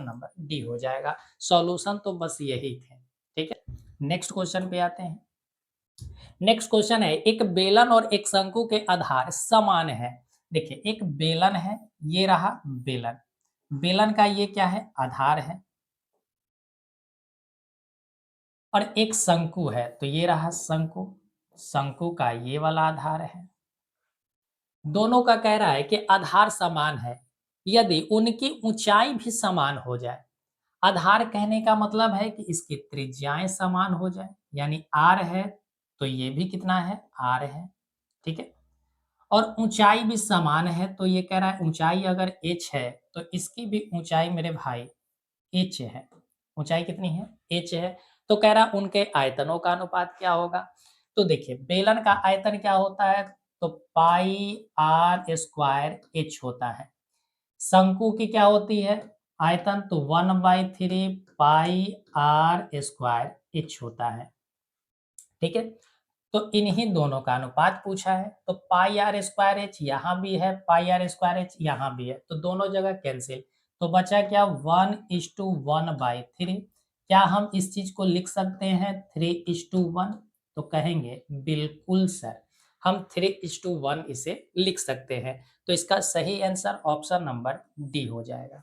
Number D हो जाएगा। Solution तो बस यही थे। ठीक है, नेक्स्ट क्वेश्चन पे आते हैं। नेक्स्ट क्वेश्चन है, एक बेलन और एक शंकु के आधार समान है। देखिए, एक बेलन है, ये रहा बेलन, बेलन का ये क्या है, आधार है, और एक शंकु है, तो ये रहा शंकु, शंकु का ये वाला आधार है। दोनों का कह रहा है कि आधार समान है यदि उनकी ऊंचाई भी समान हो जाए। आधार कहने का मतलब है कि इसकी त्रिज्याएं समान हो जाए, यानी आर है तो ये भी कितना है, आर है। ठीक है, और ऊंचाई भी समान है, तो ये कह रहा है ऊंचाई अगर h है तो इसकी भी ऊंचाई मेरे भाई h है। ऊंचाई कितनी है, h है। तो कह रहा उनके आयतनों का अनुपात क्या होगा। तो देखिए, बेलन का आयतन क्या होता है, तो पाई आर स्क्वायर एच होता है। शंकु की क्या होती है आयतन, तो 1/3 पाई आर स्क्वायर एच होता है। ठीक है, तो इन्हीं दोनों का अनुपात पूछा है, तो पाई आर स्क्वायर एच यहाँ भी है, पाई आर स्क्वायर एच यहाँ भी है, तो दोनों जगह कैंसिल। तो बचा क्या, 1:1/3। क्या हम इस चीज को लिख सकते हैं 3:1? तो कहेंगे बिल्कुल सर, हम 3:1 इसे लिख सकते हैं। तो इसका सही आंसर ऑप्शन नंबर डी हो जाएगा।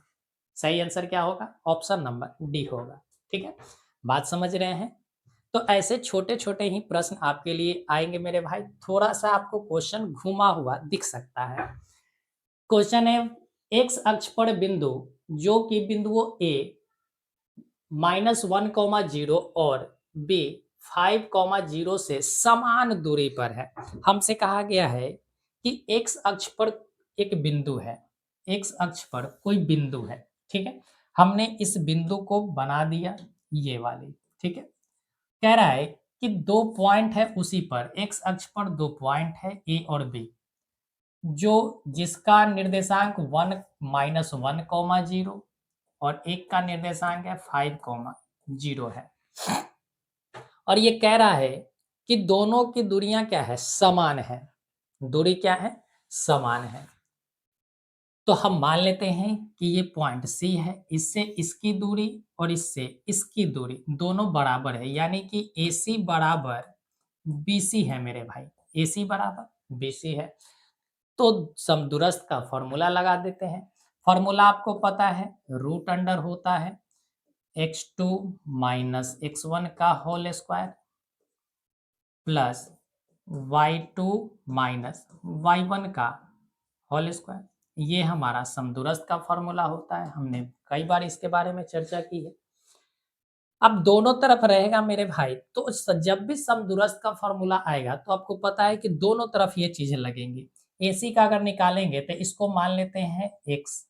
सही आंसर क्या होगा, ऑप्शन नंबर डी होगा। ठीक है, बात समझ रहे हैं। तो ऐसे छोटे छोटे ही प्रश्न आपके लिए आएंगे मेरे भाई। थोड़ा सा आपको क्वेश्चन घुमा हुआ दिख सकता है। क्वेश्चन है, एक्स अक्ष पर बिंदु जो कि बिंदुओं ए -1,0 और बी 5,0 से समान दूरी पर है। हमसे कहा गया है कि एक्स अक्ष पर एक बिंदु है, एक्स अक्ष पर कोई बिंदु है। ठीक है, हमने इस बिंदु को बना दिया ये वाली। ठीक है, कह रहा है कि 2 पॉइंट है उसी पर, एक्स अक्ष पर 2 पॉइंट है ए और बी, जो जिसका निर्देशांक 1 - 1, 0 और एक का निर्देशांक है 5, 0 है। और ये कह रहा है कि दोनों की दूरियां क्या है, समान है। दूरी क्या है, समान है। तो हम मान लेते हैं कि ये पॉइंट सी है, इससे इसकी दूरी और इससे इसकी दूरी दोनों बराबर है, यानी कि AC बराबर BC है मेरे भाई, AC बराबर BC है। तो समदूरस्थ का फॉर्मूला लगा देते हैं। फॉर्मूला आपको पता है, रूट अंडर होता है x2 - x1 का whole square plus y2 - y1 का होल स्क्वायर। ये हमारा समदूरस्थ का फॉर्मूला होता है, हमने कई बार इसके बारे में चर्चा की है। अब दोनों तरफ रहेगा मेरे भाई, तो जब भी समदूरस्थ का फॉर्मूला आएगा तो आपको पता है कि दोनों तरफ ये चीजें लगेंगी। AC का अगर निकालेंगे तो इसको मान लेते हैं x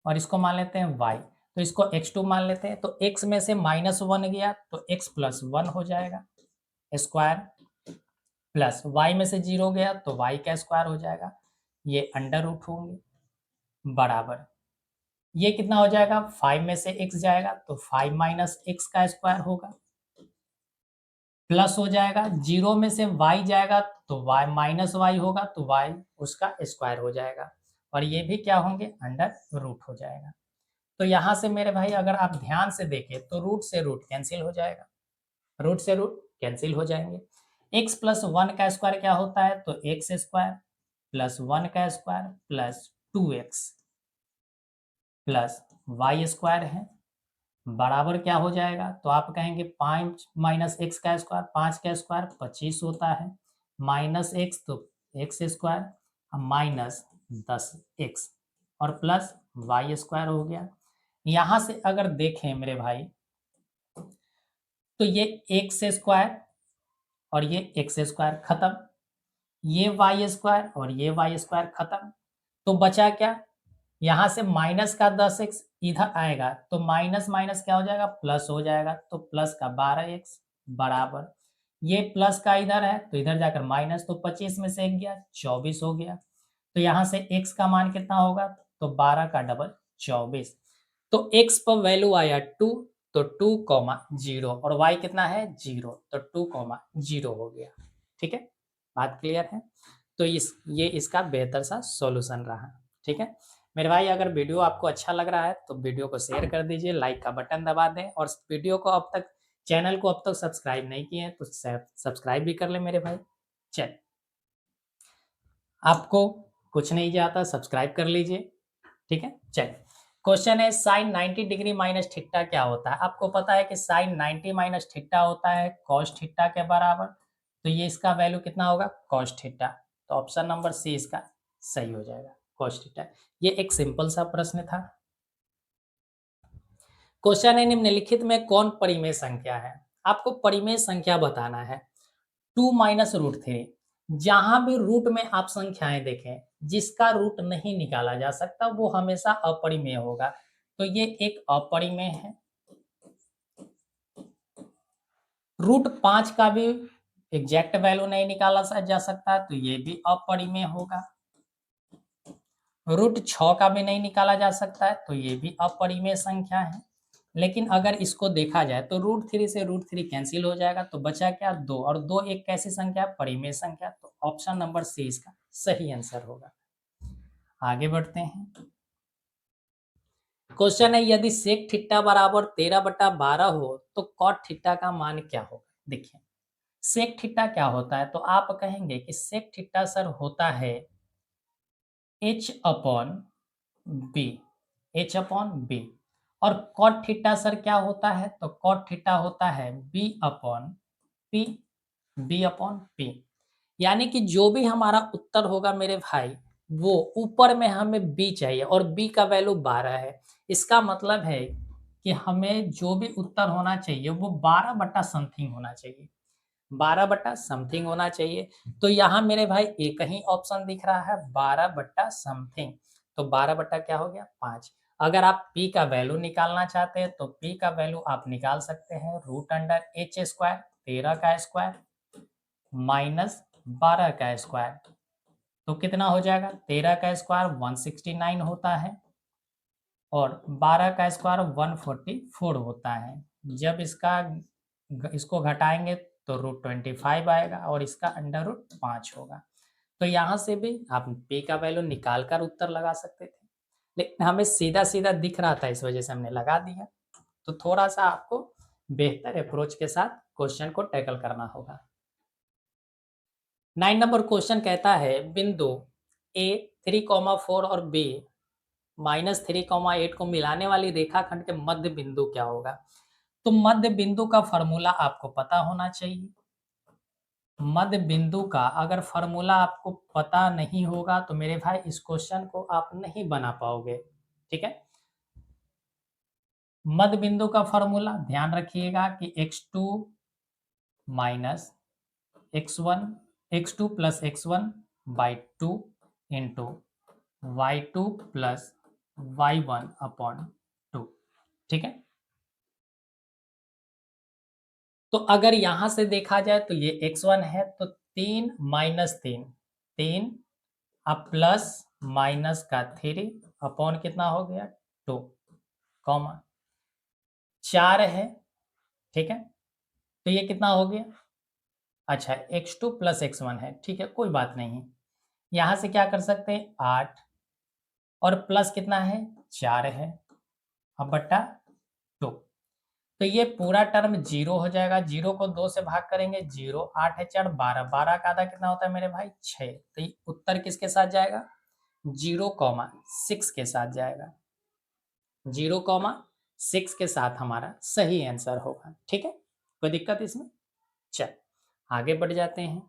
और इसको मान लेते हैं y, तो इसको x2 मान लेते हैं, तो x में से -1 गया तो x + 1 हो जाएगा स्क्वायर, प्लस y में से 0 गया तो y का स्क्वायर हो जाएगा, ये अंडर रूट होंगे बराबर, ये कितना हो जाएगा, 5 में से x जाएगा तो 5 - x का स्क्वायर होगा, प्लस हो जाएगा 0 में से y जाएगा तो y -y होगा तो y उसका स्क्वायर हो जाएगा, और ये भी क्या होंगे, अंडर रूट हो जाएगा। तो यहाँ से मेरे भाई अगर आप ध्यान से देखें तो रूट से रूट कैंसिल हो जाएगा, रूट से रूट कैंसिल हो जाएंगे। x + 1 का स्क्वायर क्या होता है, तो x स्क्वायर प्लस 1 का square plus 2x plus Y square है बराबर क्या हो जाएगा, तो आप कहेंगे 5 - x का स्क्वायर, 5 का स्क्वायर 25 होता है, -x तो x स्क्वायर -10x और प्लस वाई स्क्वायर हो गया। यहाँ से अगर देखें मेरे भाई तो ये x स्क्वायर और ये x स्क्वायर खत्म, ये वाई स्क्वायर और ये वाई स्क्वायर खत्म, तो बचा क्या, यहाँ से माइनस का 10x इधर आएगा तो माइनस माइनस क्या हो जाएगा, प्लस हो जाएगा, तो प्लस का 12x बराबर, ये प्लस का इधर है तो इधर जाकर माइनस, तो 25 में से 1 गया 24 हो गया। तो यहाँ से x का मान कितना होगा, तो 12 का डबल 24, तो x पर वैल्यू आया 2, तो 2,0 और y कितना है 0, तो 2,0 हो गया। ठीक है, बात क्लियर है। तो ये इसका बेहतर सा सॉल्यूशन रहा। ठीक है, मेरे भाई अगर वीडियो आपको अच्छा लग रहा है तो वीडियो को शेयर कर दीजिए, लाइक का बटन दबा दें, और वीडियो को अब तक चैनल को अब तक सब्सक्राइब नहीं किए हैं तो सब्सक्राइब भी कर ले मेरे भाई। चल, आपको कुछ नहीं जाता, सब्सक्राइब कर लीजिए, ठीक है। चल, क्वेश्चन है साइन 90 डिग्री माइनस थीटा क्या होता है। आपको पता है कि साइन 90 माइनस थीटा होता है कॉस थीटा के बराबर, तो ये इसका वैल्यू कितना होगा, कॉस थीटा। तो ऑप्शन नंबर सी इसका सही हो जाएगा, कॉस थीटा। ये एक सिंपल सा प्रश्न था। क्वेश्चन है निम्नलिखित में कौन परिमेय संख्या है। आपको परिमेय संख्या बताना है। 2 - √3, जहां भी रूट में आप संख्याएं देखें जिसका रूट नहीं निकाला जा सकता वो हमेशा अपरिमेय होगा, तो ये एक अपरिमेय है। √5 का भी एग्जैक्ट वैल्यू नहीं निकाला जा सकता, तो ये भी अपरिमेय होगा। √6 का भी नहीं निकाला जा सकता है, तो ये भी अपरिमेय संख्या है। लेकिन अगर इसको देखा जाए तो √3 से √3 कैंसिल हो जाएगा, तो बचा क्या, 2, और 2 एक कैसी संख्या, परिमेय संख्या। तो ऑप्शन नंबर सी इसका सही आंसर होगा। आगे बढ़ते हैं। क्वेश्चन है यदि सेक थीटा बराबर 13/12 हो तो कॉट थीटा का मान क्या होगा। देखिए, सेक थीटा क्या होता है, तो आप कहेंगे कि सेक थीटा सर होता है h/b, h/b। और कॉट थीटा सर क्या होता है, तो कॉट थीटा होता है b/p, b/p। यानी कि जो भी हमारा उत्तर होगा मेरे भाई, वो ऊपर में हमें b चाहिए, और b का वैल्यू 12 है। इसका मतलब है कि हमें जो भी उत्तर होना चाहिए वो 12 बटा समथिंग होना चाहिए, 12 बटा समथिंग होना चाहिए। तो यहाँ मेरे भाई एक ही ऑप्शन दिख रहा है, 12 बटा समथिंग। तो 12 बटा क्या हो गया, 5। अगर आप p का वैल्यू निकालना चाहते हैं तो p का वैल्यू आप निकाल सकते हैं √h², 13 का स्क्वायर माइनस 12 का स्क्वायर। तो कितना हो जाएगा, 13 का स्क्वायर 169 होता है, और 12 का स्क्वायर 144 होता है। जब इसको घटाएंगे तो √25 आएगा, और इसका √5 होगा। तो यहाँ से भी आप p का वैल्यू निकाल कर उत्तर लगा सकते थे, लेकिन हमें सीधा सीधा दिख रहा था, इस वजह से हमने लगा दिया। तो थोड़ा सा आपको बेहतर अप्रोच के साथ क्वेश्चन को टैकल करना होगा। 9 नंबर क्वेश्चन कहता है बिंदु ए 3,4 और बी -3,8 को मिलाने वाली रेखाखंड के मध्य बिंदु क्या होगा। तो मध्य बिंदु का फॉर्मूला आपको पता होना चाहिए। मध्य बिंदु का अगर फॉर्मूला आपको पता नहीं होगा तो मेरे भाई इस क्वेश्चन को आप नहीं बना पाओगे, ठीक है। मध्य बिंदु का फॉर्मूला ध्यान रखिएगा कि x2 minus x1, x2 plus x1/2 into y2 plus y1/2, ठीक है। तो अगर यहां से देखा जाए तो ये x1 है, तो 3 - 3, 3 अब प्लस माइनस का 3 अपॉन कितना हो गया, 2, कॉमा 4 है, ठीक है। तो ये कितना हो गया, अच्छा x2 प्लस x1 है, ठीक है, कोई बात नहीं। यहां से क्या कर सकते हैं, 8 और प्लस कितना है, 4 है, अब बट्टा 2। तो ये पूरा टर्म 0 हो जाएगा, 0 को 2 से भाग करेंगे, 0, 8 है 4 12, 12 का आधा कितना होता है मेरे भाई, 6। तो ये उत्तर किसके साथ जाएगा, 0,6 के साथ जाएगा, 0,6 के साथ हमारा सही आंसर होगा, ठीक है। कोई दिक्कत इसमें, चल आगे बढ़ जाते हैं।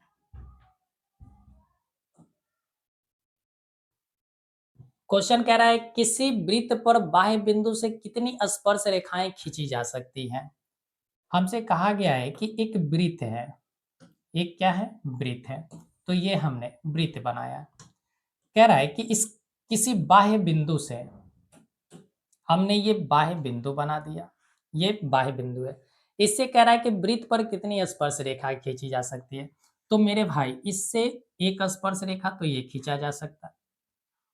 क्वेश्चन कह रहा है किसी वृत्त पर बाह्य बिंदु से कितनी स्पर्श रेखाएं खींची जा सकती हैं। हमसे कहा गया है कि एक वृत्त है, एक क्या है, वृत्त है। तो ये हमने वृत्त बनाया। कह रहा है कि इस किसी बाह्य बिंदु से हमने ये बाह्य बिंदु बना दिया, ये बाह्य बिंदु है। इससे कह रहा है कि वृत्त पर कितनी स्पर्श रेखा खींची जा सकती है। तो मेरे भाई इससे एक स्पर्श रेखा तो ये खींचा जा सकता है,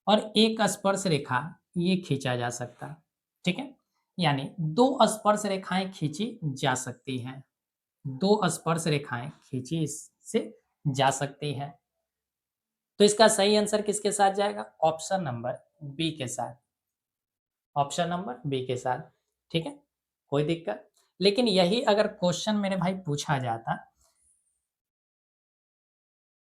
और एक स्पर्श रेखा ये खींचा जा सकता है, ठीक है। यानी 2 स्पर्श रेखाएं खींची जा सकती हैं, 2 स्पर्श रेखाएं खींची इससे जा सकती हैं। तो इसका सही आंसर किसके साथ जाएगा, ऑप्शन नंबर बी के साथ, ऑप्शन नंबर बी के साथ। ठीक है, कोई दिक्कत। लेकिन यही अगर क्वेश्चन मेरे भाई पूछा जाता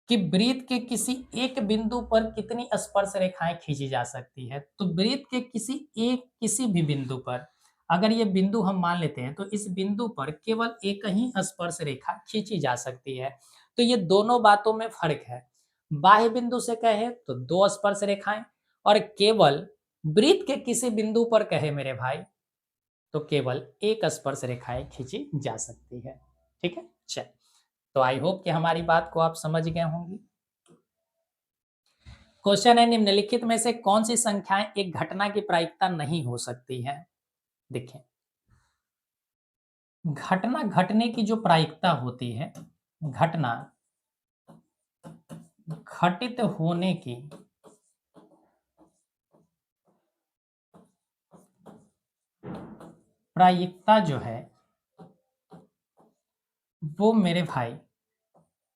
कि वृत्त के किसी एक बिंदु पर कितनी स्पर्श रेखाएं खींची जा सकती है, तो वृत्त के किसी भी बिंदु पर, अगर ये बिंदु हम मान लेते हैं, तो इस बिंदु पर केवल एक ही स्पर्श रेखा खींची जा सकती है। तो ये दोनों बातों में फर्क है। बाह्य बिंदु से कहे तो दो स्पर्श रेखाएं, और केवल वृत्त के किसी बिंदु पर कहे मेरे भाई, तो केवल एक स्पर्श रेखाएं खींची जा सकती है। ठीक है, चल। तो आई होप कि हमारी बात को आप समझ गए होंगे। क्वेश्चन है, निम्नलिखित में से कौन सी संख्याएं एक घटना की प्रायिकता नहीं हो सकती है? देखिए, घटना घटने की जो प्रायिकता होती है, घटना घटित होने की प्रायिकता जो है, वो मेरे भाई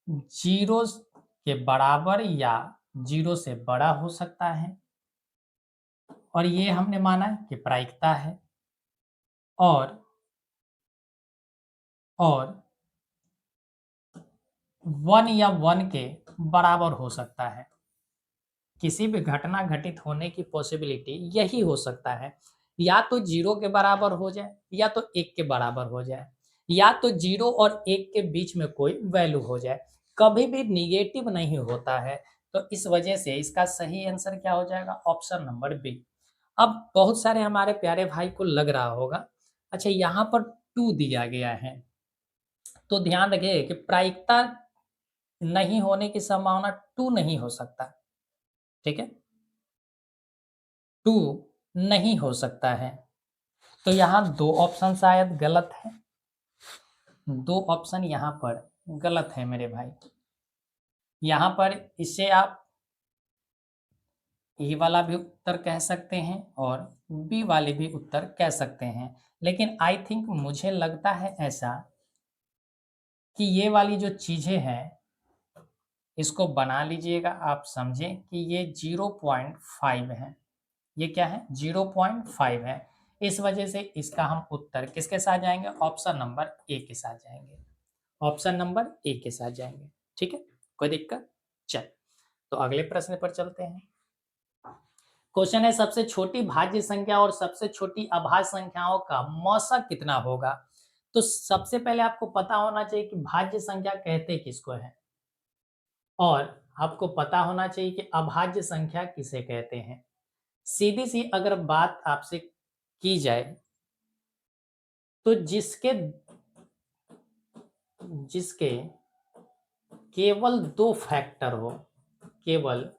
जीरो के बराबर या जीरो से बड़ा हो सकता है, और ये हमने माना कि प्रायिकता है। और और 1 या 1 के बराबर हो सकता है। किसी भी घटना घटित होने की पॉसिबिलिटी यही हो सकता है, या तो 0 के बराबर हो जाए, या तो 1 के बराबर हो जाए, या तो 0 और 1 के बीच में कोई वैल्यू हो जाए, कभी भी निगेटिव नहीं होता है। तो इस वजह से इसका सही आंसर क्या हो जाएगा? Option number B. अब बहुत सारे हमारे प्यारे भाई को लग रहा होगा, अच्छा यहाँ पर 2 दिया गया है, तो ध्यान रखिए कि प्रायिकता नहीं होने की संभावना 2 नहीं हो सकता। ठीक है, 2 नहीं हो सकता है। तो यहाँ दो ऑप्शन शायद गलत है, दो ऑप्शन यहाँ पर गलत है मेरे भाई। यहाँ पर इसे आप ए वाला भी उत्तर कह सकते हैं और बी वाले भी उत्तर कह सकते हैं, लेकिन आई थिंक मुझे लगता है ऐसा कि ये वाली जो चीज़ें हैं, इसको बना लीजिएगा, आप समझें कि ये 0.5 है। ये क्या है? 0.5 है। इस वजह से इसका हम उत्तर किसके साथ जाएंगे? ऑप्शन नंबर ए के साथ जाएंगे, ऑप्शन नंबर ए के साथ जाएंगे। ठीक है, कोई दिक्कत? चल, तो अगले प्रश्न पर चलते हैं। क्वेश्चन है, सबसे छोटी भाज्य संख्या और सबसे छोटी अभाज्य संख्याओं का मौसक कितना होगा? तो सबसे पहले आपको पता होना चाहिए कि भाज्य संख्या कहते किसको है, और आपको पता होना चाहिए कि अभाज्य संख्या किसे कहते हैं। सीधी सी अगर बात आपसे की जाए, तो जिसके केवल दो फैक्टर हो, केवल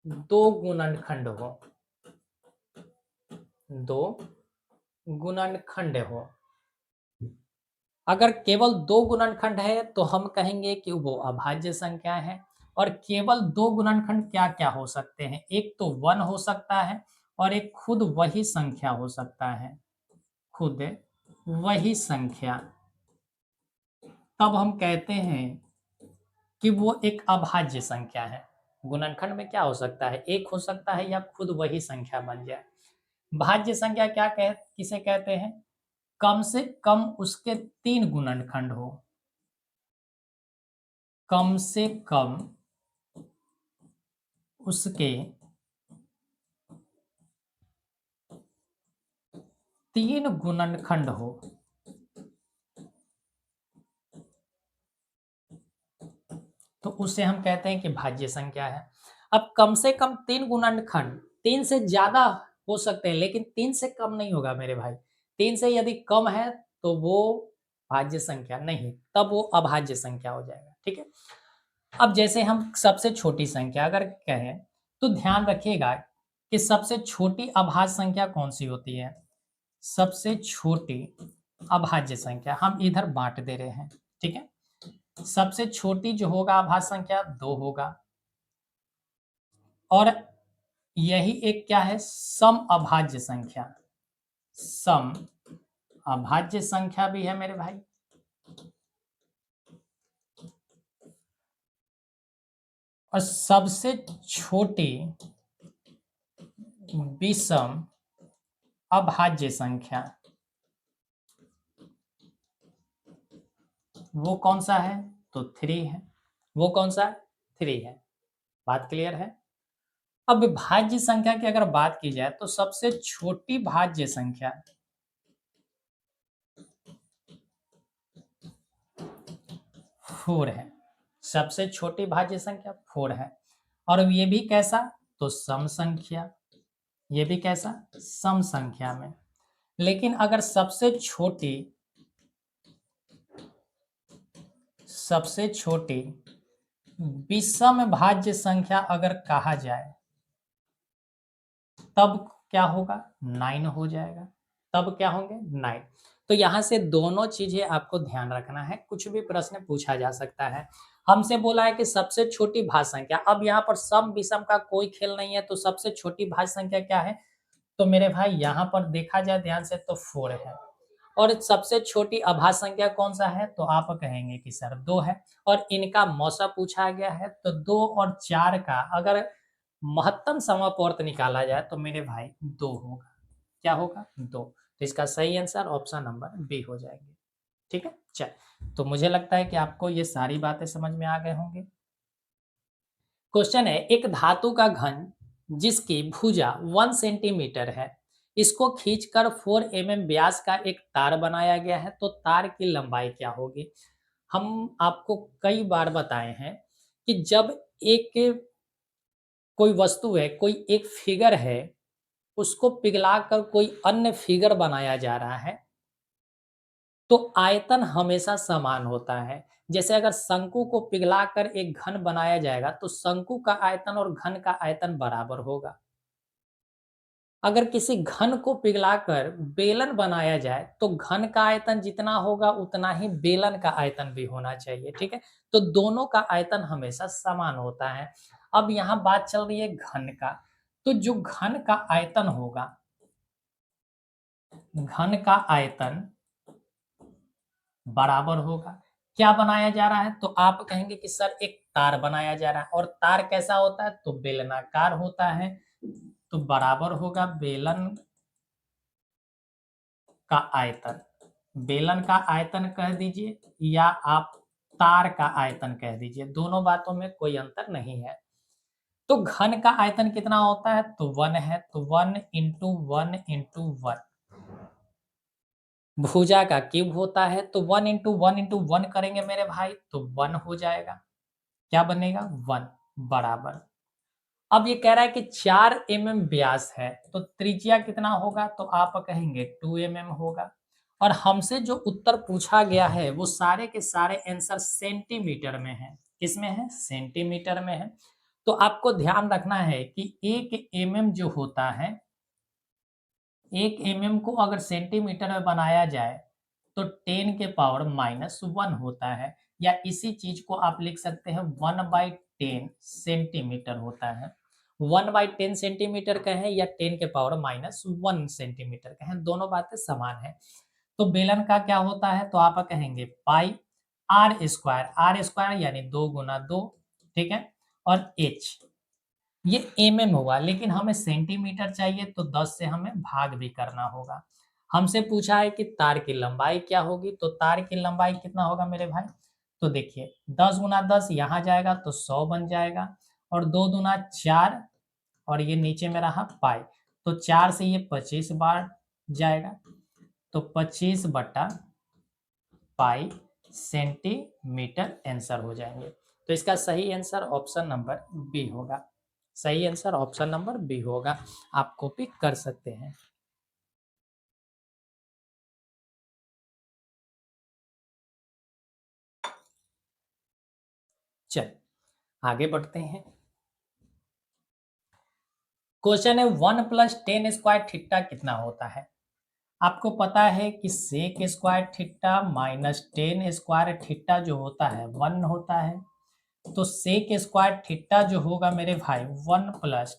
दो गुणनखंड हो, दो गुणनखंड हो, अगर केवल दो गुणनखंड है तो हम कहेंगे कि वो अभाज्य संख्या है। और केवल दो गुणनखंड क्या क्या हो सकते हैं? एक तो 1 हो सकता है, और एक खुद वही संख्या हो सकता है, खुद वही संख्या। तब हम कहते हैं कि वो एक अभाज्य संख्या है। गुणनखंड में क्या हो सकता है? एक हो सकता है, या खुद वही संख्या बन जाए। भाज्य संख्या किसे कहते हैं? कम से कम उसके 3 गुणनखंड हो, कम से कम उसके 3 गुणनखंड हो, तो उसे हम कहते हैं कि भाज्य संख्या है। अब कम से कम 3 गुणनखंड, 3 से ज्यादा हो सकते हैं, लेकिन 3 से कम नहीं होगा मेरे भाई। 3 से यदि कम है तो वो भाज्य संख्या नहीं, तब वो अभाज्य संख्या हो जाएगा। ठीक है, अब जैसे हम सबसे छोटी संख्या अगर कहें, तो ध्यान रखिएगा कि सबसे छोटी अभाज्य संख्या कौन सी होती है? सबसे छोटी अभाज्य संख्या हम इधर बांट दे रहे हैं। ठीक है, सबसे छोटी जो होगा अभाज्य संख्या 2 होगा, और यही एक क्या है? सम अभाज्य संख्या, सम अभाज्य संख्या भी है मेरे भाई। और सबसे छोटी विषम अभाज्य संख्या वो कौन सा है? तो 3 है। वो कौन सा है? 3 है। बात क्लियर है? अब भाज्य संख्या की अगर बात की जाए तो सबसे छोटी भाज्य संख्या 4 है। सबसे छोटी भाज्य संख्या 4 है। और अब ये भी कैसा? तो सम संख्या। ये भी कैसा? सम संख्या में। लेकिन अगर सबसे छोटी विषम भाज्य संख्या अगर कहा जाए तब क्या होगा? 9 हो जाएगा। तब क्या होंगे? 9। तो यहां से दोनों चीजें आपको ध्यान रखना है, कुछ भी प्रश्न पूछा जा सकता है। हमसे बोला है कि सबसे छोटी भाज्य संख्या, अब यहाँ पर सम विषम का कोई खेल नहीं है, तो सबसे छोटी भाज्य संख्या क्या है? तो मेरे भाई यहाँ पर देखा जाए ध्यान से तो 4 है। और सबसे छोटी अभाज्य संख्या कौन सा है? तो आप कहेंगे कि सर 2 है। और इनका मौसा पूछा गया है, तो 2 और 4 का अगर महत्तम समापवर्त निकाला जाए तो मेरे भाई 2 होगा। क्या होगा? 2। तो इसका सही आंसर ऑप्शन नंबर बी हो जाएंगे। ठीक है, चल। तो मुझे लगता है कि आपको ये सारी बातें समझ में आ गए होंगे। क्वेश्चन है, एक धातु का घन जिसकी भुजा 1 सेंटीमीटर है, इसको खींचकर 4 व्यास का एक तार बनाया गया है, तो तार की लंबाई क्या होगी? हम आपको कई बार बताए हैं कि जब एक कोई वस्तु है, कोई एक फिगर है, उसको पिघलाकर कोई अन्य फिगर बनाया जा रहा है, तो आयतन हमेशा समान होता है। जैसे अगर शंकु को पिघलाकर एक घन बनाया जाएगा, तो शंकु का आयतन और घन का आयतन बराबर होगा। अगर किसी घन को पिघलाकर बेलन बनाया जाए, तो घन का आयतन जितना होगा उतना ही बेलन का आयतन भी होना चाहिए। ठीक है, तो दोनों का आयतन हमेशा समान होता है। अब यहाँ बात चल रही है घन का, तो जो घन का आयतन होगा, घन का आयतन बराबर होगा। क्या बनाया जा रहा है? तो आप कहेंगे कि सर एक तार बनाया जा रहा है, और तार कैसा होता है? तो बेलनाकार होता है। तो बराबर होगा बेलन का आयतन। बेलन का आयतन कह दीजिए या आप तार का आयतन कह दीजिए, दोनों बातों में कोई अंतर नहीं है। तो घन का आयतन कितना होता है? तो 1 है। तो 1 इंटू 1 इंटू 1। भुजा का क्यूब होता है, तो 1 इंटू 1 इंटू 1 करेंगे मेरे भाई, तो 1 हो जाएगा। क्या बनेगा? 1 बराबर। अब ये कह रहा है कि 4 व्यास है, तो त्रिज्या कितना होगा? तो आप कहेंगे 2 होगा। और हमसे जो उत्तर पूछा गया है वो सारे के सारे आंसर सेंटीमीटर में है। किसमें है? सेंटीमीटर में है। तो आपको ध्यान रखना है कि 1 जो होता है, 1 को अगर सेंटीमीटर में बनाया जाए तो 10 के पावर -1 होता है, या इसी चीज को आप लिख सकते हैं 1/10 सेंटीमीटर होता है। 1/10 सेंटीमीटर कहें या 10 के पावर -1 सेंटीमीटर कहें, दोनों बातें समान है। तो बेलन का क्या होता है? तो आप कहेंगे पाई आर स्क्वायर यानी 2 × 2। ठीक है, और एच ये हुआ, लेकिन हमें सेंटीमीटर चाहिए, तो 10 से हमें भाग भी करना होगा। हमसे पूछा है कि तार की लंबाई क्या होगी, तो तार की लंबाई कितना होगा मेरे भाई? तो देखिए 10 × 10 यहाँ जाएगा तो 100 बन जाएगा, और 2 × 4, और ये नीचे में रहा पाई, तो 4 से ये 25 बार जाएगा, तो 25/पाई सेंटीमीटर आंसर हो जाएंगे। तो इसका सही आंसर ऑप्शन नंबर बी होगा। सही आंसर ऑप्शन नंबर बी होगा। आप कॉपी कर सकते हैं। चल आगे बढ़ते हैं। क्वेश्चन है 1 + 10² कितना होता है? आपको पता है कि sec² -10² जो होता है 1 होता है। तो sec² जो होगा मेरे भाई 1 +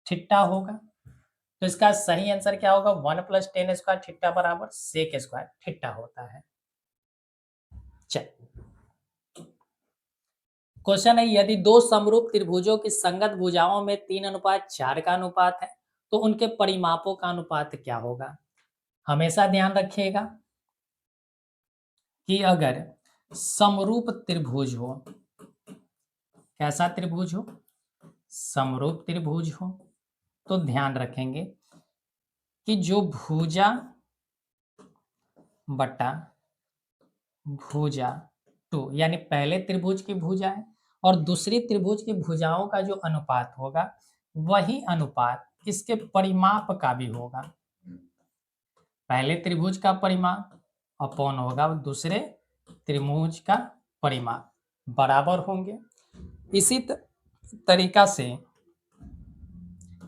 10² होगा। तो इसका सही आंसर क्या होगा? 1 + 10² बराबर sec² होता है। चल क्वेश्चन है यदि दो समरूप त्रिभुजों की संगत भुजाओं में 3:4 का अनुपात है तो उनके परिमापों का अनुपात क्या होगा। हमेशा ध्यान रखिएगा कि अगर समरूप त्रिभुज हो, कैसा त्रिभुज हो, समरूप त्रिभुज हो, तो ध्यान रखेंगे कि जो भुजा बटा भुजा 2 यानी पहले त्रिभुज की भुजा है और दूसरी त्रिभुज की भुजाओं का जो अनुपात होगा वही अनुपात इसके परिमाप का भी होगा। पहले त्रिभुज का परिमाप अपॉन होगा दूसरे त्रिभुज का परिमाप, बराबर होंगे। इसी तरीका से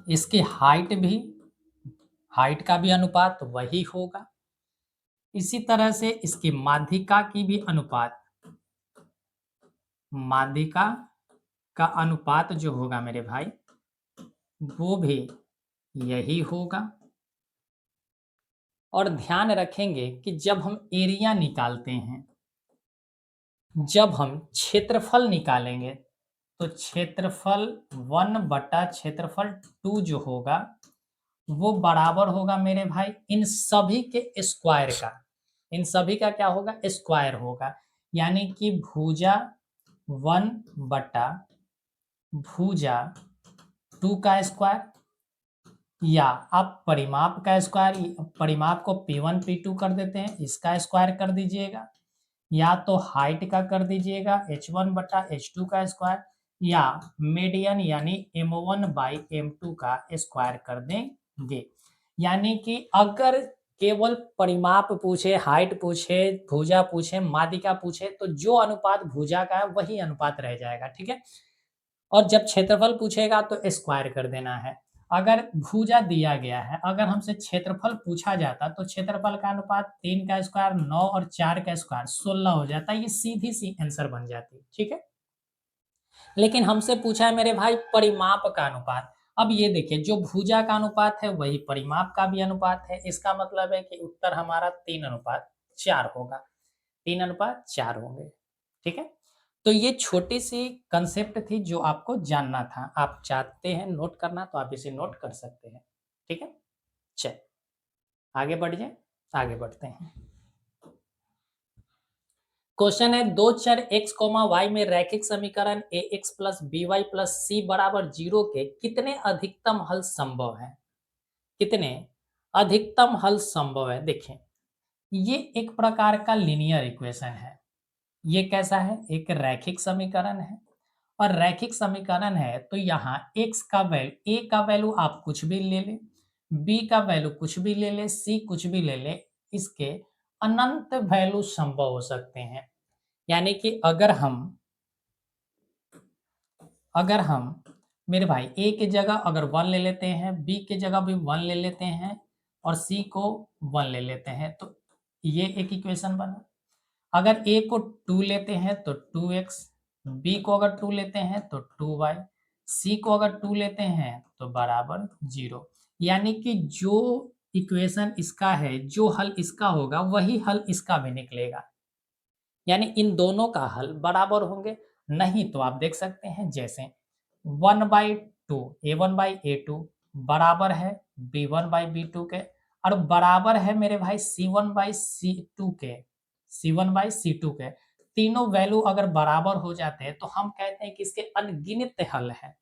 इसकी हाइट का भी अनुपात वही होगा। इसी तरह से इसकी माध्यिका की भी अनुपात, माध्यिका का अनुपात जो होगा मेरे भाई वो भी यही होगा। और ध्यान रखेंगे कि जब हम एरिया निकालते हैं, जब हम क्षेत्रफल निकालेंगे तो क्षेत्रफल 1 बटा क्षेत्रफल 2 जो होगा वो बराबर होगा मेरे भाई इन सभी के स्क्वायर का। इन सभी का क्या होगा, स्क्वायर होगा। यानी कि भुजा 1 बटा भुजा 2 का स्क्वायर, या आप परिमाप का स्क्वायर, परिमाप को P1 P2 कर देते हैं, इसका स्क्वायर कर दीजिएगा, या तो हाइट का कर दीजिएगा h1 बटा h2 का स्क्वायर, या मीडियन यानी m1 बाई m2 का स्क्वायर कर देंगे। यानी कि अगर केवल परिमाप पूछे, हाइट पूछे, भुजा पूछे, माध्यिका पूछे तो जो अनुपात भुजा का है वही अनुपात रह जाएगा, ठीक है। और जब क्षेत्रफल पूछेगा तो स्क्वायर कर देना है। अगर भुजा दिया गया है, अगर हमसे क्षेत्रफल पूछा जाता तो क्षेत्रफल का अनुपात 3 का स्क्वायर 9 और 4 का स्क्वायर 16 हो जाता, ये सीधी सी आंसर बन जाती, ठीक है। लेकिन हमसे पूछा है मेरे भाई परिमाप का अनुपात। अब ये देखिए जो भुजा का अनुपात है वही परिमाप का भी अनुपात है, इसका मतलब है कि उत्तर हमारा 3:4 होगा, 3:4 होंगे, ठीक है। तो ये छोटी सी कंसेप्ट थी जो आपको जानना था। आप चाहते हैं नोट करना तो आप इसे नोट कर सकते हैं, ठीक है। चल आगे बढ़ जाए, आगे बढ़ते हैं। क्वेश्चन है दो चर x, y में रैखिक समीकरण ax plus by plus c बराबर 0 के कितने अधिकतम हल संभव है। कितने अधिकतम हल संभव है। देखें ये एक प्रकार का लीनियर इक्वेशन है। ये कैसा है, एक रैखिक समीकरण है। और रैखिक समीकरण है तो यहाँ x का वैल्यू, a का वैल्यू आप कुछ भी ले ले, b का वैल्यू कुछ भी ले ले, c कुछ भी ले ले, इसके अनंत वैल्यू संभव हो सकते हैं। यानी कि अगर हम मेरे भाई a की जगह अगर 1 ले लेते हैं, b की जगह भी 1 ले लेते हैं और c को 1 ले लेते हैं तो ये एक इक्वेशन बना। अगर a को 2 लेते हैं तो 2x, b को अगर 2 लेते हैं तो 2y, c को अगर 2 लेते हैं तो बराबर 0। यानी कि जो इक्वेशन इसका है, जो हल इसका होगा वही हल इसका भी निकलेगा। यानी इन दोनों का हल बराबर होंगे। नहीं तो आप देख सकते हैं जैसे 1/2 a1/a2 बराबर है b1/b2 के, और बराबर है मेरे भाई c1/c2 के, c1/c2 के। तीनों वैल्यू अगर बराबर हो जाते हैं तो हम कहते हैं कि इसके अनगिनत हल है,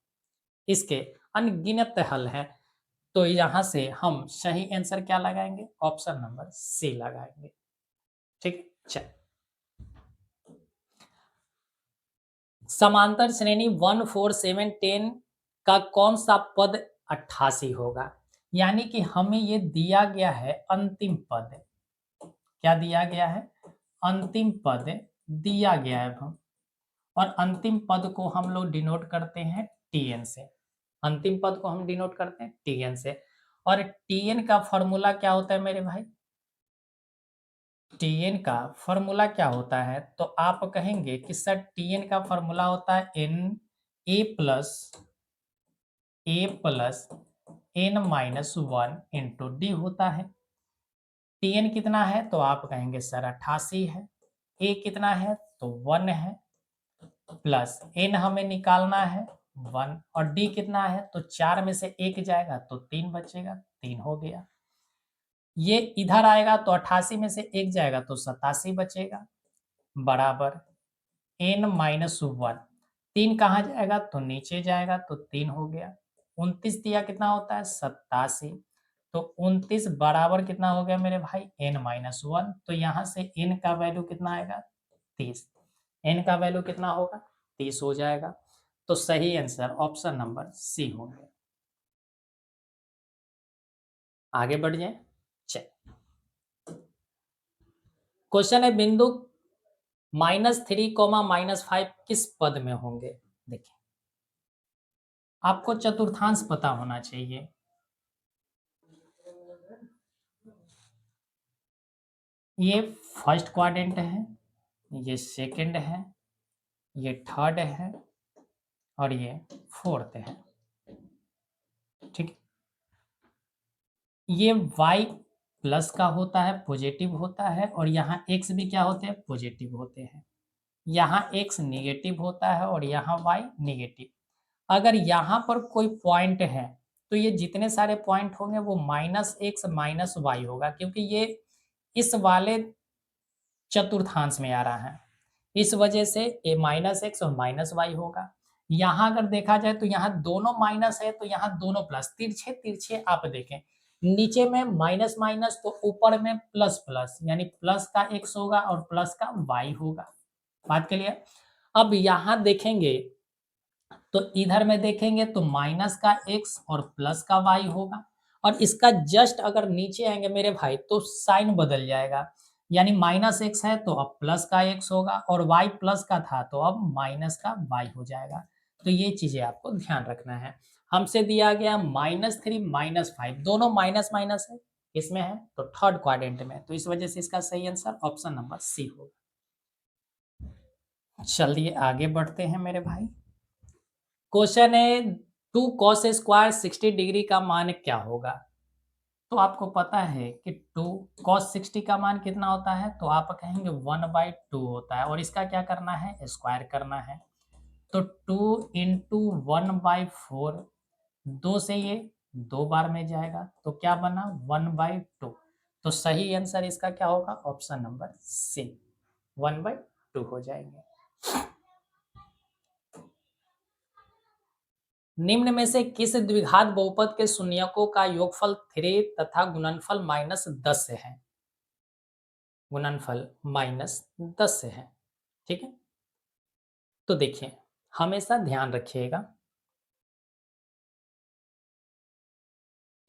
इसके अनगिनत हल है। तो यहाँ से हम सही आंसर क्या लगाएंगे, ऑप्शन नंबर सी लगाएंगे, ठीक है। चल समांतर श्रेणी 1 4 7 10 का कौन सा पद 88 होगा। यानी कि हमें ये दिया गया है अंतिम पद, क्या दिया गया है, अंतिम पद दिया गया है हम, और अंतिम पद को हम लोग डिनोट करते हैं टीएन से। अंतिम पद को हम डिनोट करते हैं टीएन से। और टीएन का फॉर्मूला क्या होता है मेरे भाई, टीएन का फॉर्मूला क्या होता है, तो आप कहेंगे कि सर टीएन का फॉर्मूला होता है N A plus N minus 1 into D होता है। टीएन कितना है तो आप कहेंगे सर 88 है, ए कितना है तो 1 है, प्लस n हमें निकालना है 1 और d कितना है, तो 4 में से 1 जाएगा तो 3 बचेगा, 3 हो गया। ये इधर आएगा तो 88 में से 1 जाएगा तो 87 बचेगा, बराबर n माइनस 1। 3 कहाँ जाएगा, तो नीचे जाएगा तो 3 हो गया। 29 दिया कितना होता है, 87। तो 29 बराबर कितना हो गया मेरे भाई, n माइनस 1। तो यहाँ से n का वैल्यू कितना आएगा, 30। n का वैल्यू कितना होगा, 30 हो जाएगा। तो सही आंसर ऑप्शन नंबर सी हो गया। आगे बढ़ जाए। चल, क्वेश्चन है बिंदु -3, -5 किस पद में होंगे। देखिए, आपको चतुर्थांश पता होना चाहिए। ये फर्स्ट क्वाड्रेंट है, ये सेकंड है, ये थर्ड है और ये फोर्थ है। ठीक है, ये y प्लस का होता है, पॉजिटिव होता है, और यहाँ x भी क्या होते हैं, पॉजिटिव होते हैं। यहाँ x निगेटिव होता है और यहाँ y निगेटिव। अगर यहाँ पर कोई पॉइंट है तो ये जितने सारे पॉइंट होंगे वो -x -y होगा, क्योंकि ये इस वाले चतुर्थांश में आ रहा है। इस वजह से ए -x और -y होगा। यहाँ अगर देखा जाए तो यहाँ दोनों माइनस है तो यहाँ दोनों प्लस, तिरछे तिरछे आप देखें, नीचे में माइनस माइनस तो ऊपर में प्लस प्लस, यानी प्लस का x होगा और प्लस का y होगा। बात क्लियर। अब यहाँ देखेंगे तो इधर में देखेंगे तो माइनस का x और प्लस का y होगा, और इसका जस्ट अगर नीचे आएंगे मेरे भाई तो साइन बदल जाएगा, यानी -x है तो अब प्लस का x होगा, और y प्लस का था तो अब माइनस का y हो जाएगा। तो ये चीजें आपको ध्यान रखना है। हमसे दिया गया -3 -5, दोनों माइनस माइनस है, इसमें है तो थर्ड क्वाड्रेंट में, तो इस वजह से इसका सही आंसर ऑप्शन नंबर सी होगा। चलिए आगे बढ़ते हैं मेरे भाई। क्वेश्चन है 2 cos² 60 डिग्री का मान क्या होगा। तो आपको पता है कि 2 cos 60 का मान कितना होता है, तो आप कहेंगे 1/2 होता है, और इसका क्या करना है, स्क्वायर करना है। तो 2 इंटू 1/4, 2 से ये 2 बार में जाएगा तो क्या बना, 1/2। तो सही आंसर इसका क्या होगा, ऑप्शन नंबर सी, 1/2 हो जाएंगे। निम्न में से किस द्विघात बहुपद के शून्यकों का योगफल 3 तथा गुणनफल -10 से है, गुणनफल -10 से है। ठीक है, तो देखिए हमेशा ध्यान रखिएगा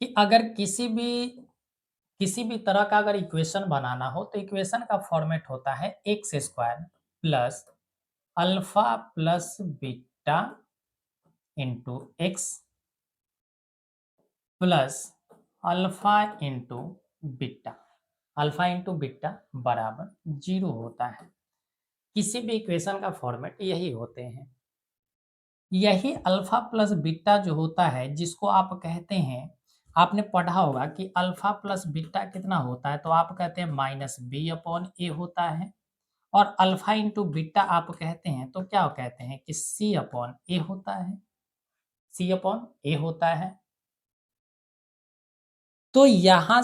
कि अगर किसी भी तरह का अगर इक्वेशन बनाना हो तो इक्वेशन का फॉर्मेट होता है x² plus alpha plus beta into x plus alpha into beta, alpha into beta बराबर 0 होता है। किसी भी इक्वेशन का फॉर्मेट यही होते हैं। यही अल्फा प्लस बीटा जो होता है, जिसको आप कहते हैं, आपने पढ़ा होगा कि अल्फा प्लस बीटा कितना होता है, तो आप कहते हैं -b/a होता है। और अल्फा इंटू बीटा आप कहते हैं तो क्या कहते हैं कि c/a होता है, c/a होता है। तो यहाँ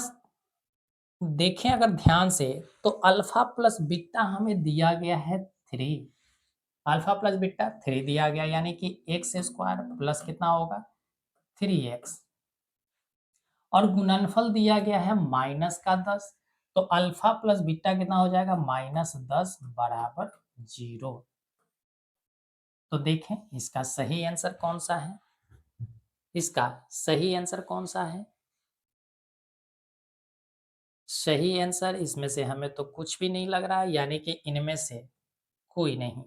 देखें अगर ध्यान से, तो अल्फा प्लस बीटा हमें दिया गया है 3, अल्फा प्लस बीटा 3 दिया गया, यानी कि x² प्लस कितना होगा, 3x, और गुणनफल दिया गया है -10। तो अल्फा प्लस बीटा कितना हो जाएगा, -10 बराबर 0। तो देखें इसका सही आंसर कौन सा है, इसका सही आंसर कौन सा है, सही आंसर इसमें से हमें तो कुछ भी नहीं लग रहा है, यानी कि इनमें से कोई नहीं,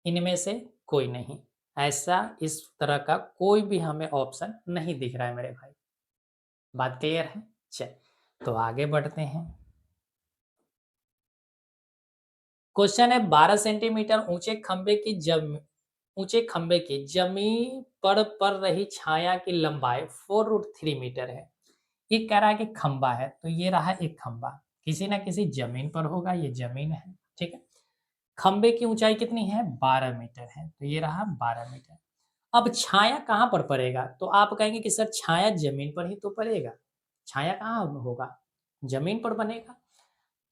इनमें से कोई नहीं, ऐसा इस तरह का कोई भी हमें ऑप्शन नहीं दिख रहा है मेरे भाई। बात क्लियर है। चल, तो आगे बढ़ते हैं। क्वेश्चन है 12 सेंटीमीटर ऊंचे खंबे की जमीन पर पड़ रही छाया की लंबाई 4√3 मीटर है। ये कह रहा है कि खंबा है, तो ये रहा एक खंबा, किसी ना किसी जमीन पर होगा, ये जमीन है। ठीक है, खंबे की ऊंचाई कितनी है? 12 मीटर है, तो ये रहा 12 मीटर। अब छाया कहाँ पर पड़ेगा? तो आप कहेंगे कि सर छाया जमीन पर ही तो पड़ेगा, छाया कहाँ होगा? जमीन पर बनेगा।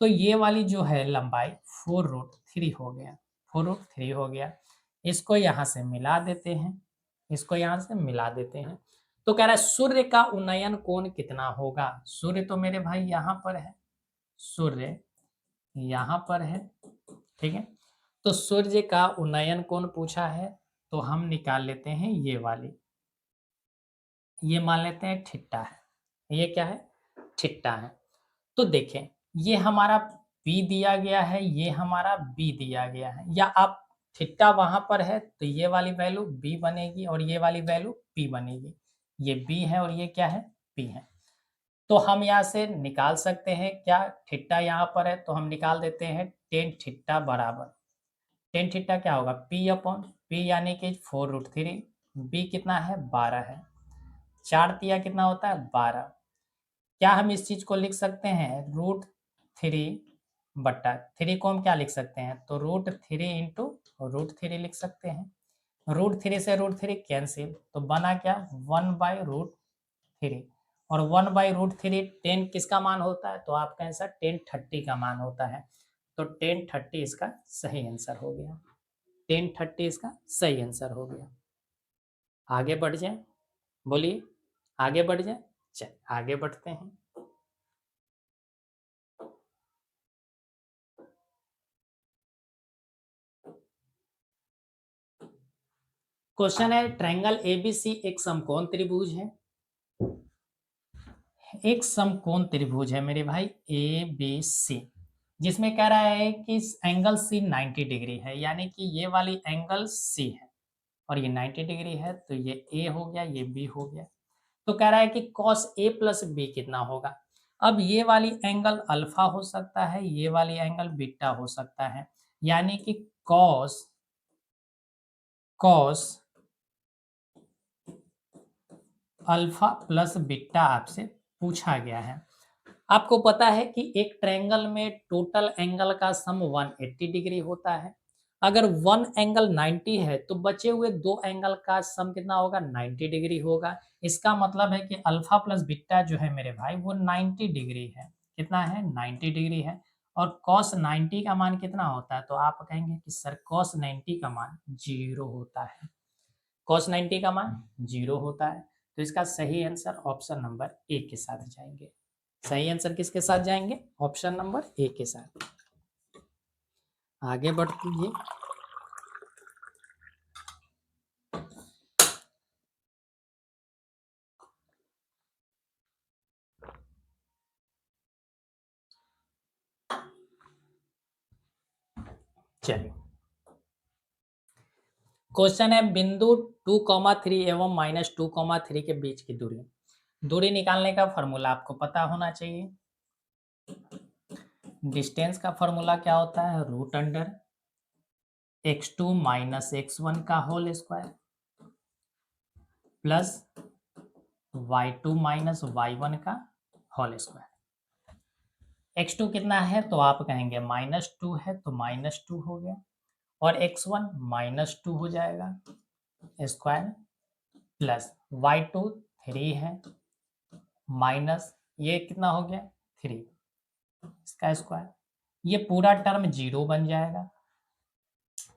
तो ये वाली जो है लंबाई 4√3 हो गया, 4√3 हो गया। इसको यहाँ से मिला देते हैं, इसको यहाँ से मिला देते हैं। तो कह रहा है सूर्य का उन्नयन कोण कितना होगा? सूर्य तो मेरे भाई यहाँ पर है, सूर्य यहाँ पर है, ठीक है। तो सूर्य का उन्नयन कोण पूछा है, तो हम निकाल लेते हैं ये वाली, ये मान लेते हैं थीटा है, ये क्या है? थीटा है। तो देखें ये हमारा P दिया गया है, ये हमारा B दिया गया है, या आप थीटा वहां पर है तो ये वाली वैल्यू B बनेगी और ये वाली वैल्यू P बनेगी। ये B है और ये क्या है? P है। तो हम यहाँ से निकाल सकते हैं क्या? थीटा यहाँ पर है तो हम निकाल देते हैं टेन थीटा बराबर, टेन थीटा क्या होगा? P/P यानी कि 4√3, B कितना है? 12 है, 4 तिया कितना होता है? 12। क्या हम इस चीज को लिख सकते हैं? √3/3 को हम क्या लिख सकते हैं? तो √3 इंटू √3 लिख सकते हैं। √3 से √3 कैंसिल, तो बना क्या? 1/√3, और 1/√3 10 किसका मान होता है? तो आपका आंसर 1030 का मान होता है। तो 1030 इसका सही आंसर हो गया, 1030 इसका सही आंसर हो गया। आगे बढ़ जाए, बोलिए आगे बढ़ जाए। चल आगे बढ़ते हैं। क्वेश्चन है ट्रायंगल एबीसी एक समकोण त्रिभुज है, एक समकोण त्रिभुज है मेरे भाई ए बी सी, जिसमें कह रहा है कि एंगल सी 90 डिग्री है, यानी कि ये वाली एंगल सी है और ये 90 डिग्री है, तो ये ए हो गया, ये बी हो गया। तो कह रहा है कि cos ए प्लस बी कितना होगा? अब ये वाली एंगल अल्फा हो सकता है, ये वाली एंगल बीटा हो सकता है, यानी कि cos cos alpha plus beta आपसे पूछा गया है। आपको पता है कि एक ट्रायंगल में टोटल एंगल का सम 180 डिग्री होता है। अगर वन एंगल 90 है तो बचे हुए दो एंगल का सम कितना होगा? 90 डिग्री होगा। इसका मतलब है कि अल्फा प्लस बीटा जो है मेरे भाई वो 90 डिग्री है। कितना है? 90 डिग्री है। और cos 90 का मान कितना होता है? तो आप कहेंगे कि सर cos 90 का मान 0 होता है, cos 90 का मान 0 होता है। तो इसका सही आंसर ऑप्शन नंबर ए के साथ जाएंगे। सही आंसर किसके साथ जाएंगे? ऑप्शन नंबर ए के साथ। आगे बढ़ते हैं। चलिए क्वेश्चन है बिंदु 2,3 एवं -2,3 के बीच की दूरी, दूरी निकालने का फॉर्मूला आपको पता होना चाहिए। डिस्टेंस का फॉर्मूला क्या होता है? √x2 - x1 का whole square plus y2 - y1 का होल स्क्वायर। x2 कितना है? तो आप कहेंगे -2 है तो -2 हो गया, और x1 -2 हो जाएगा स्क्वायर, प्लस y2 3 है, माइनस ये कितना हो गया? 3 इसका स्क्वायर। ये पूरा टर्म 0 बन जाएगा,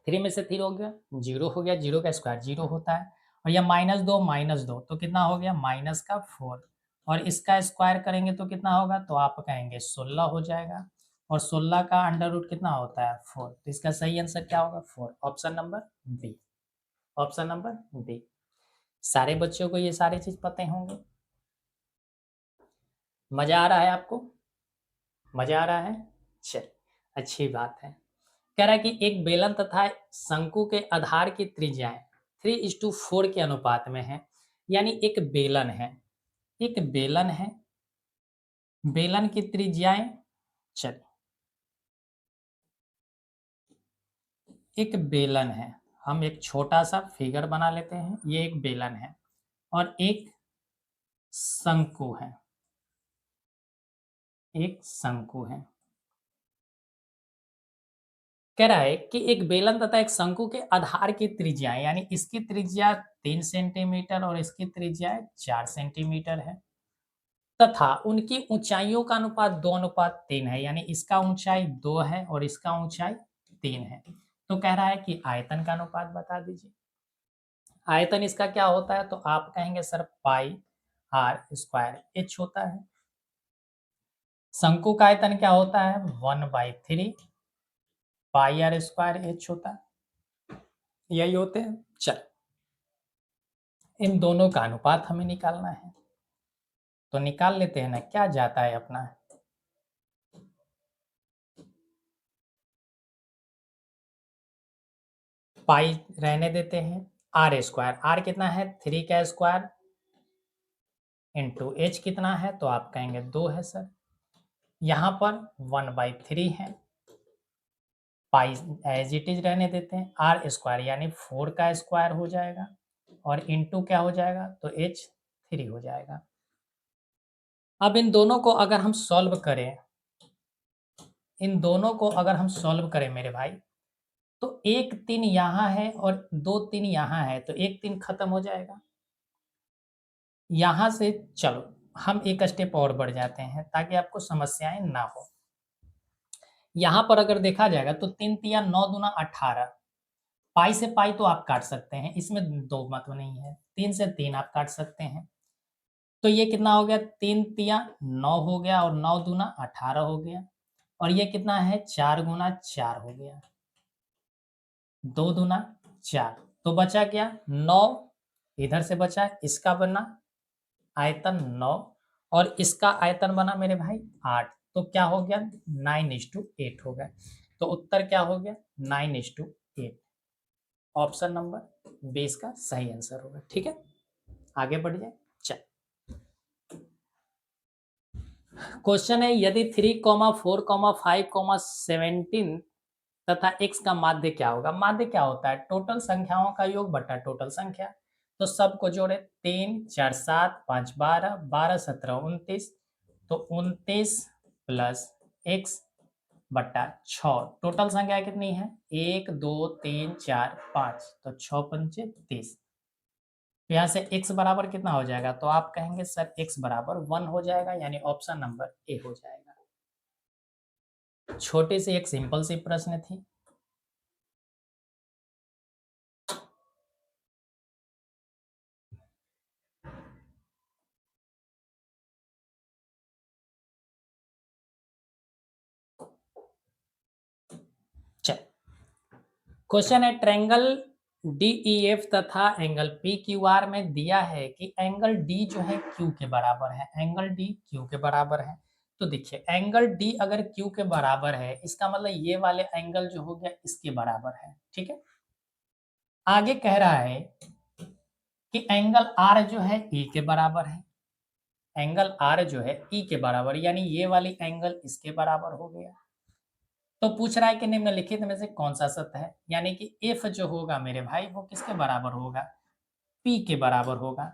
3 में से 3 हो गया 0 हो गया, 0 का स्क्वायर 0 होता है, और यह -2 तो कितना हो गया? माइनस का 4, और इसका स्क्वायर करेंगे तो कितना होगा? तो आप कहेंगे 16 हो जाएगा, और 16 का अंडर रूट कितना होता है? 4। तो इसका सही आंसर क्या होगा? 4, option number B, option number B. सारे बच्चों को ये सारी चीज पते होंगे। मजा आ रहा है आपको? मजा आ रहा है? चल अच्छी बात है। कह रहा है कि एक बेलन तथा शंकु के आधार की त्रिज्याएं 3:4 के अनुपात में है, यानी एक बेलन है, एक बेलन है, बेलन की त्रिज्याएं, चल एक बेलन है, हम एक छोटा सा फिगर बना लेते हैं, ये एक बेलन है और एक शंकु है, एक शंकु है। कह रहा है कि एक बेलन तथा एक शंकु के आधार की त्रिज्या यानी इसकी त्रिज्या 3 सेंटीमीटर और इसकी त्रिज्या 4 सेंटीमीटर है तथा उनकी ऊंचाइयों का अनुपात 2:3 है यानी इसका ऊंचाई 2 है और इसका ऊंचाई 3 है। तो कह रहा है कि आयतन का अनुपात बता दीजिए। आयतन इसका क्या होता है? तो आप कहेंगे sir pi are square H होता है। शंकु का आयतन क्या होता है? 1/3 पाई आर स्क्वायर एच होता है। यही होते हैं। चल, इन दोनों का अनुपात हमें निकालना है, तो निकाल लेते हैं ना। क्या जाता है अपना? पाई रहने देते हैं। आर स्क्वायर, आर कितना है? 3 का स्क्वायर इंटू एच कितना है? तो आप कहेंगे 2 है सर। यहाँ पर 1/3 है। पाई एज इट इज रहने देते हैं। आर स्क्वायर यानी 4 का स्क्वायर हो जाएगा और इंटू क्या हो जाएगा? तो एच 3 हो जाएगा। अब इन दोनों को अगर हम सॉल्व करें, इन दोनों को अगर हम सॉल्व करें मेरे भाई, तो एक 3 यहाँ है और 2 3 यहाँ है, तो एक 3 खत्म हो जाएगा। यहाँ से चलो हम एक स्टेप और बढ़ जाते हैं ताकि आपको समस्याएं ना हो। यहाँ पर अगर देखा जाएगा तो 3 तिया 9 दूना 18। पाई से पाई तो आप काट सकते हैं, इसमें दो मतलब नहीं है। 3 से 3 आप काट सकते हैं, तो ये कितना हो गया? 3 तिया 9 हो गया और 9 दूना 18 हो गया। और ये कितना है? 4 गुना 4 हो गया, 2 दूना 4। तो बचा क्या? 9 इधर से बचा, इसका बना आयतन 9 और इसका आयतन बना मेरे भाई 8। तो क्या हो गया? 9:8 हो गया। तो उत्तर क्या हो गया? 9:8। ऑप्शन नंबर बी इसका सही आंसर होगा। ठीक है, आगे बढ़ जाए। चल, क्वेश्चन है यदि 3, 4, 5, 17 तथा x का माध्य क्या होगा? माध्य क्या होता है? टोटल संख्याओं का योग बटा टोटल संख्या। तो सबको जोड़े, 3 4 7 5 12 12 17 29। तो 29 प्लस x बटा 6। टोटल संख्या कितनी है? 1 2 3 4 5। तो 6 पंचे 30। तो यहाँ से x बराबर कितना हो जाएगा? तो आप कहेंगे सर x बराबर 1 हो जाएगा, यानी ऑप्शन नंबर ए हो जाएगा। छोटे से एक सिंपल सी प्रश्न थी। चल, क्वेश्चन है ट्रायंगल DEF तथा एंगल PQR में दिया है कि एंगल D जो है Q के बराबर है। एंगल D Q के बराबर है। तो देखिए, एंगल D अगर Q के बराबर है, इसका मतलब ये वाले एंगल जो हो गया इसके बराबर है। ठीक है, आगे कह रहा है कि एंगल R जो है E के बराबर है। एंगल R जो है E के बराबर, यानी ये वाली एंगल इसके बराबर हो गया। तो पूछ रहा है कि निम्नलिखित में से कौन सा सत्य है, यानी कि एफ जो होगा मेरे भाई वो किसके बराबर होगा? पी के बराबर होगा।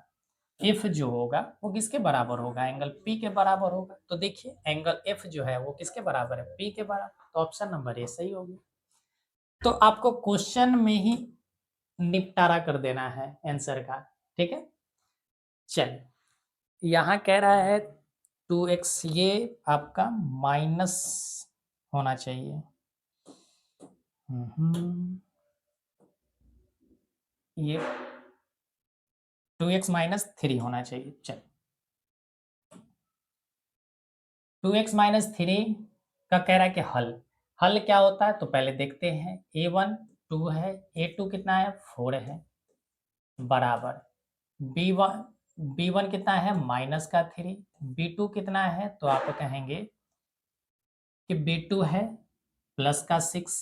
एफ जो होगा वो किसके बराबर होगा? एंगल पी के बराबर होगा। तो देखिए, एंगल एफ जो है वो किसके बराबर है? पी के बराबर। तो ऑप्शन नंबर ए सही होगी। तो आपको क्वेश्चन में ही निपटारा कर देना है आंसर का। ठीक है, चलिए, यहाँ कह रहा है 2x, ये आपका माइनस होना चाहिए। ये 2x-3 होना चाहिए। चल, 2x-3 का कह रहा है कि हल। हल क्या होता है तो पहले देखते हैं। a1 2 है, a2 कितना है? 4 है, बराबर b1, b1 कितना है? -3। b2 कितना है? तो आप कहेंगे कि b2 है +6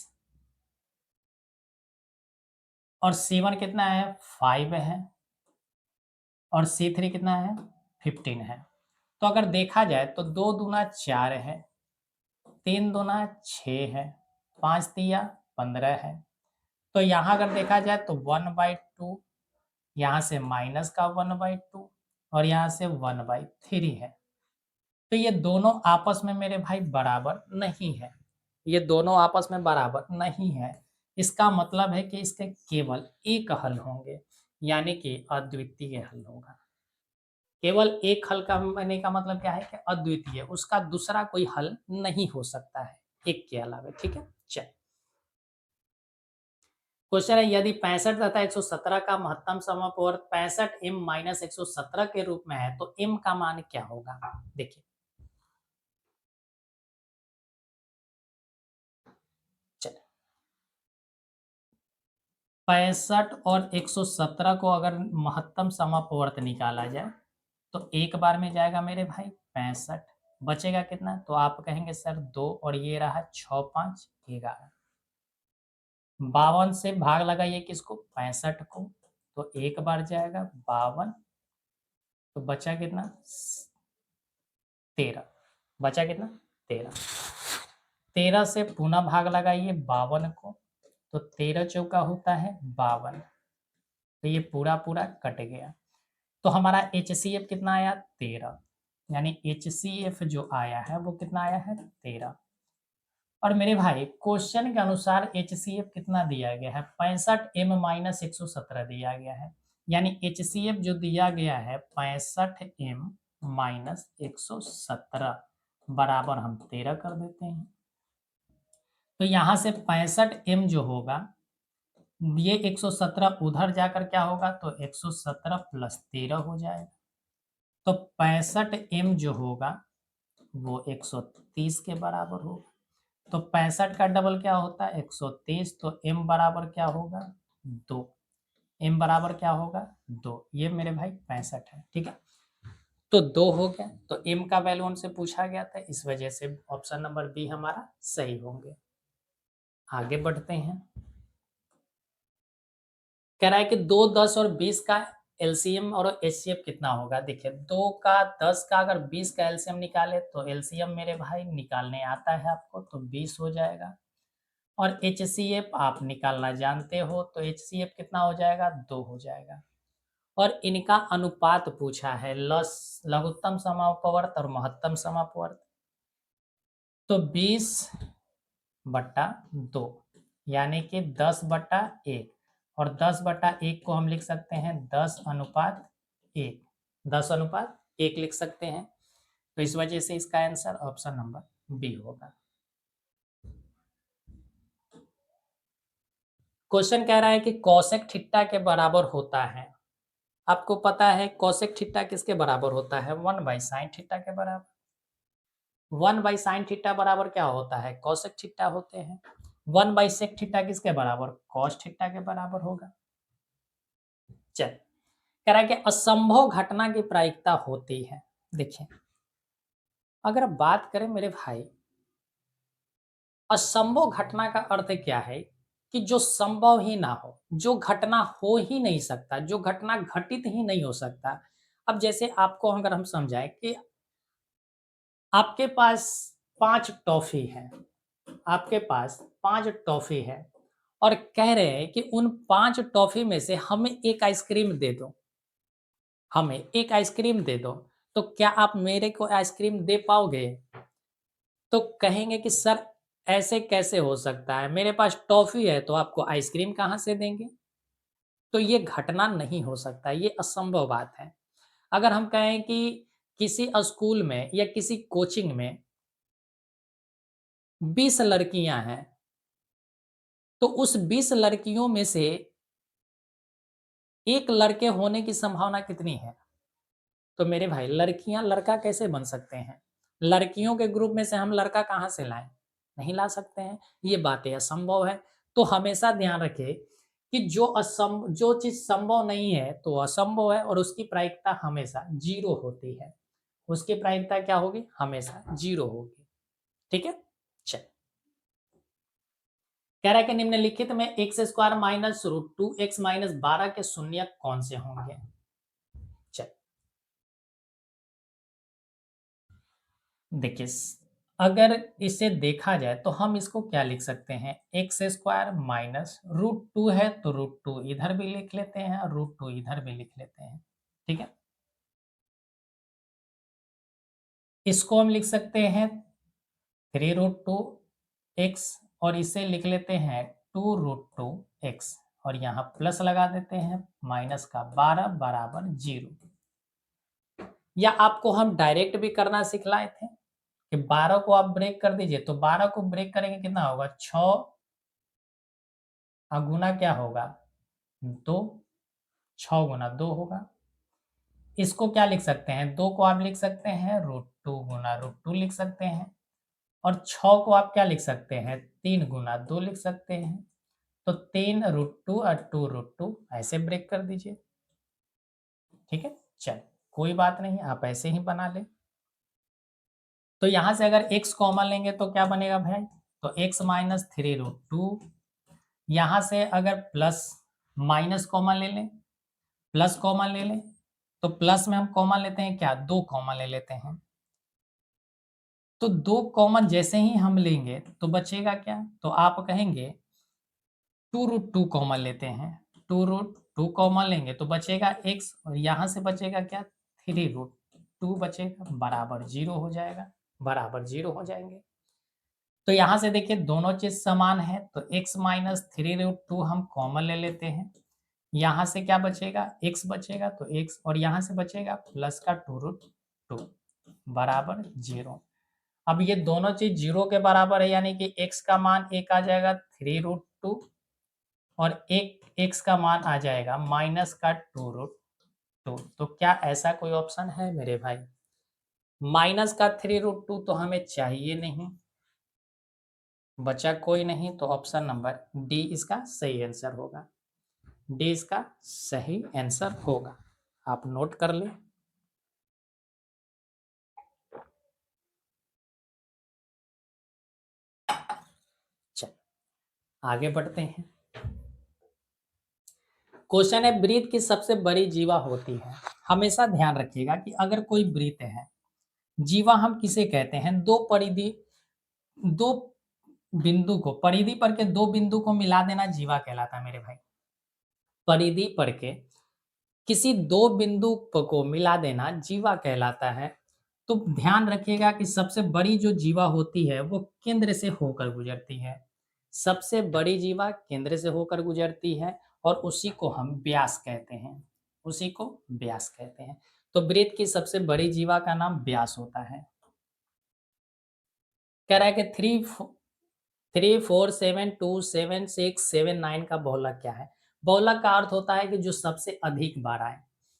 और c1 कितना है? 5 है और c3 कितना है? 15 है। तो अगर देखा जाए तो 2 दूना 4 है, 3 दूना 6 है, 5 तिया 15 है। तो यहाँ अगर देखा जाए तो 1/2, यहाँ से माइनस का 1/2 और यहाँ से 1/3 है। तो ये दोनों आपस में मेरे भाई बराबर नहीं है। ये दोनों आपस में बराबर नहीं है, इसका मतलब है कि इसके केवल एक हल होंगे, यानी कि अद्वितीय हल होगा। केवल एक हल का होने का मतलब क्या है कि अद्वितीय, उसका दूसरा कोई हल नहीं हो सकता है एक के अलावा, ठीक है। चल, क्वेश्चन है, यदि 65 तथा 117 का महत्तम समापवर्त 65 m माइनस 117 के रूप में है तो m का मान क्या होगा? देखिए, चल, 65 और 117 को अगर महत्तम समापवर्त निकाला जाए तो एक बार में जाएगा मेरे भाई 65, बचेगा कितना? तो आप कहेंगे सर 2, और ये रहा 6 5 11, 52 से भाग लगाइए किसको? 65 को, तो एक बार जाएगा 52, तो बचा कितना? 13, बचा कितना? 13, 13 से पुनः भाग लगाइए 52 को, तो 13 चौका होता है 52, तो ये पूरा पूरा कट गया। तो हमारा HCF कितना आया? 13, यानी HCF जो आया है वो कितना आया है? 13। और मेरे भाई क्वेश्चन के अनुसार HCF कितना दिया गया है? 65 m माइनस 117 दिया गया है, यानी HCF जो दिया गया है 65 m माइनस 117 बराबर हम 13 कर देते हैं। तो यहाँ से 65 m जो होगा, ये 117 उधर जाकर क्या होगा? तो 117 प्लस 13 हो जाएगा। तो 65 m जो होगा वो 130 के बराबर होगा। तो 65 का डबल क्या होता है? 130, तो m बराबर क्या होगा? 2। m बराबर क्या होगा? 2। ये मेरे भाई 65 है, ठीक है। तो 2 हो गया, तो m का वैल्यू उनसे पूछा गया था, इस वजह से ऑप्शन नंबर बी हमारा सही होंगे। आगे बढ़ते हैं। कह रहा है कि 2, 10 और 20 का एलसीएम और एचसीएफ कितना होगा? देखिए, 2 का 10 का अगर 20 का एलसीएम निकाले तो एलसीएम मेरे भाई निकालने आता है आपको, तो 20 हो जाएगा। और एचसीएफ आप निकालना जानते हो, तो एचसीएफ कितना हो जाएगा? 2 हो जाएगा। और इनका अनुपात पूछा है, लघुत्तम समापवर्त और महत्तम समापवर्त। तो 20/2, यानी कि 10/1, और 10/1 को हम लिख सकते हैं 10:1, 10:1 लिख सकते हैं। तो इस वजह से इसका आंसर ऑप्शन नंबर बी होगा। क्वेश्चन कह रहा है कि कौशिक थीटा के बराबर होता है। आपको पता है कौशिक थीटा किसके बराबर होता है? 1/sin थीटा के बराबर। 1/sin थीटा बराबर क्या होता है? कौशिक थीटा होते हैं। 1/sec थीटा किसके बराबर? कॉस थीटा के बराबर होगा। चल, कह रहा है कि असंभव घटना की प्रायिकता होती है। देखिए, अगर बात करें मेरे भाई, असंभव घटना का अर्थ क्या है? कि जो संभव ही ना हो, जो घटना हो ही नहीं सकता, जो घटना घटित ही नहीं हो सकता। अब जैसे आपको अगर हम समझाएं कि आपके पास 5 टॉफी है, आपके पास 5 टॉफी है, और कह रहे हैं कि उन 5 टॉफी में से हमें एक आइसक्रीम दे दो, हमें एक आइसक्रीम दे दो, तो क्या आप मेरे को आइसक्रीम दे पाओगे? तो कहेंगे कि सर ऐसे कैसे हो सकता है, मेरे पास टॉफी है तो आपको आइसक्रीम कहाँ से देंगे? तो ये घटना नहीं हो सकता, ये असंभव बात है। अगर हम कहें कि किसी स्कूल में या किसी कोचिंग में 20 लड़कियां हैं, तो उस 20 लड़कियों में से एक लड़के होने की संभावना कितनी है? तो मेरे भाई लड़कियां लड़का कैसे बन सकते हैं? लड़कियों के ग्रुप में से हम लड़का कहाँ से लाएं? नहीं ला सकते हैं, ये बातें असंभव है। तो हमेशा ध्यान रखें कि जो चीज संभव नहीं है तो असंभव है, और उसकी प्रायिकता हमेशा जीरो होती है। उसकी प्रायिकता क्या होगी? हमेशा जीरो होगी, ठीक है। चल, कह रहा है कि निम्नलिखित में X square minus root 2x minus 12 के शून्यक कौन से होंगे? चल, देखिए, अगर इसे देखा जाए तो हम इसको क्या लिख सकते हैं? एक्स स्क्वायर माइनस रूट 2 है तो रूट 2 इधर भी लिख लेते हैं और रूट 2 इधर भी लिख लेते हैं, ठीक है। इसको हम लिख सकते हैं 3√2 एक्स और इसे लिख लेते हैं 2√2x और यहाँ प्लस लगा देते हैं माइनस का 12 बराबर 0। या आपको हम डायरेक्ट भी करना सिखलाए थे कि 12 को आप ब्रेक कर दीजिए, तो 12 को ब्रेक करेंगे कितना होगा 6 गुना क्या होगा 2, 6 गुना 2 होगा। इसको क्या लिख सकते हैं, 2 को आप लिख सकते हैं √2 गुना √2 लिख सकते हैं और 6 को आप क्या लिख सकते हैं 3 गुना 2 लिख सकते हैं। तो 3√2 और 2√2 ऐसे ब्रेक कर दीजिए। ठीक है, चल कोई बात नहीं, आप ऐसे ही बना लें। तो यहां से अगर x कॉमन लेंगे तो क्या बनेगा भाई, तो x माइनस 3√2, यहां से अगर प्लस माइनस कॉमन ले लें, प्लस कॉमन ले लें, तो प्लस में हम कॉमन लेते हैं क्या 2 कॉमन ले लेते हैं। तो 2 कॉमन जैसे ही हम लेंगे तो बचेगा क्या, तो आप कहेंगे 2√2 कॉमन लेते हैं, 2√2 कॉमन लेंगे तो बचेगा x और यहाँ से बचेगा क्या 3√2 बचेगा बराबर 0 हो जाएगा, बराबर 0 हो जाएंगे। तो यहाँ से देखिए दोनों चीज समान है, तो x माइनस 3√2 हम कॉमन ले लेते हैं, यहाँ से क्या बचेगा x बचेगा तो x और यहाँ से बचेगा प्लस का 2√2 बराबर 0। अब ये दोनों चीज 0 के बराबर है, यानी कि x का मान एक आ जाएगा 3√2 और एक x का मान आ जाएगा माइनस का 2√2। तो क्या ऐसा कोई ऑप्शन है मेरे भाई, माइनस का 3√2 तो हमें चाहिए नहीं, बचा कोई नहीं, तो ऑप्शन नंबर डी इसका सही आंसर होगा, डी इसका सही आंसर होगा। आप नोट कर लें। चल आगे बढ़ते हैं। क्वेश्चन है ब्रीथ की सबसे बड़ी जीवा होती है। हमेशा ध्यान रखिएगा कि अगर कोई ब्रीथ है, जीवा हम किसे कहते हैं, दो बिंदु को परिधि पर के दो बिंदु को मिला देना जीवा कहलाता है मेरे भाई। परिधि पर के किसी दो बिंदु को मिला देना जीवा कहलाता है। तो ध्यान रखिएगा कि सबसे बड़ी जो जीवा होती है वो केंद्र से होकर गुजरती है, सबसे बड़ी जीवा केंद्र से होकर गुजरती है और उसी को हम व्यास कहते हैं, उसी को व्यास कहते हैं। तो वृत्त की सबसे बड़ी जीवा का नाम व्यास होता है। कह रहा है कि 3, 4, 7, 2, 7, 6, 7, 9 का बहुलक क्या है। बहुलक का अर्थ होता है कि जो सबसे अधिक बार आए,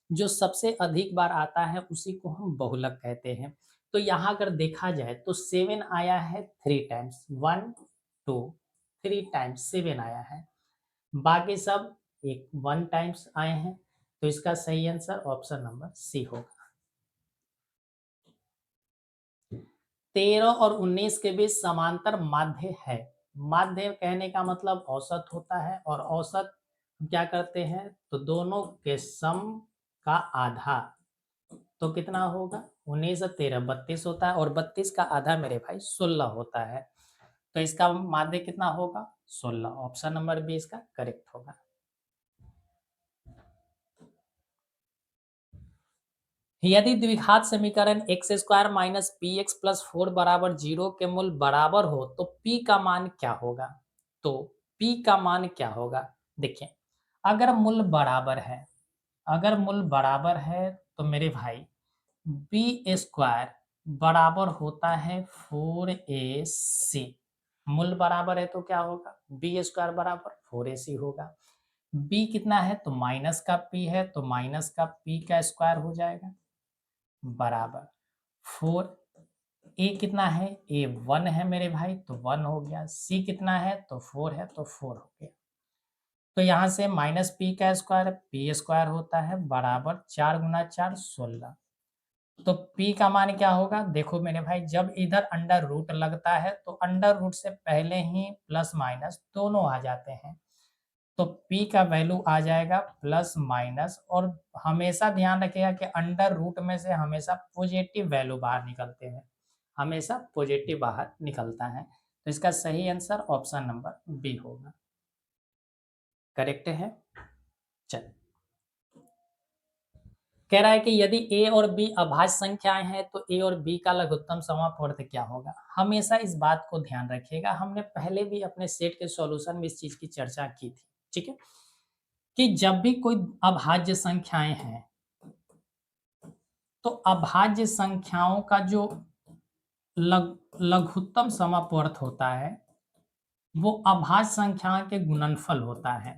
जो सबसे अधिक बार आता है उसी को हम बहुलक कहते हैं। तो यहाँ अगर देखा जाए तो 7 आया है 3 टाइम्स, 1, 2, 3 टाइम्स 7 आया है, बाकी सब 1 टाइम्स आए हैं। तो इसका सही आंसर ऑप्शन नंबर सी होगा। 13 और 19 के बीच समांतर माध्य है। माध्य कहने का मतलब औसत होता है, और औसत क्या करते हैं, तो दोनों के सम का आधा, तो कितना होगा 19 और 13 32 होता है, और 32 का आधा मेरे भाई 16 होता है। तो इसका माध्य कितना होगा 16, ऑप्शन नंबर बी इसका करेक्ट होगा। यदि द्विघात समीकरण x square minus P x plus 4 बराबर 0 के मूल बराबर हो तो p का मान क्या होगा, तो p का मान क्या होगा। देखिए अगर मूल बराबर है, अगर मूल बराबर है तो मेरे भाई बी स्क्वायर बराबर होता है 4ac, मूल बराबर है तो क्या होगा बी स्क्वायर बराबर 4ac होगा। b कितना है तो माइनस का p है, तो माइनस का p का स्क्वायर हो जाएगा बराबर 4। ए कितना है, ए 1 है मेरे भाई, तो 1 हो गया। सी कितना है तो 4 है, तो 4 हो गया। तो यहाँ से माइनस पी का स्क्वायर, पी स्क्वायर होता है बराबर 4 गुना 4 16। तो p का मान क्या होगा, देखो मेरे भाई जब इधर अंडर रूट लगता है तो अंडर रूट से पहले ही प्लस माइनस दोनों आ जाते हैं, तो p का वैल्यू आ जाएगा प्लस माइनस, और हमेशा ध्यान रखिएगा कि अंडर रूट में से हमेशा पॉजिटिव वैल्यू बाहर निकलते हैं, हमेशा पॉजिटिव बाहर निकलता है। तो इसका सही आंसर ऑप्शन नंबर बी होगा, करेक्ट है। चल कह रहा है कि यदि a और b अभाज्य संख्याएं हैं तो a और b का लघुत्तम समापवर्त क्या होगा। हमेशा इस बात को ध्यान रखिएगा, हमने पहले भी अपने सेट के सॉल्यूशन में इस चीज की चर्चा की थी, ठीक है, कि जब भी कोई अभाज्य संख्याएं हैं तो अभाज्य संख्याओं का जो लघुत्तम समापवर्त होता है वो अभाज्य संख्या के गुणनफल होता है।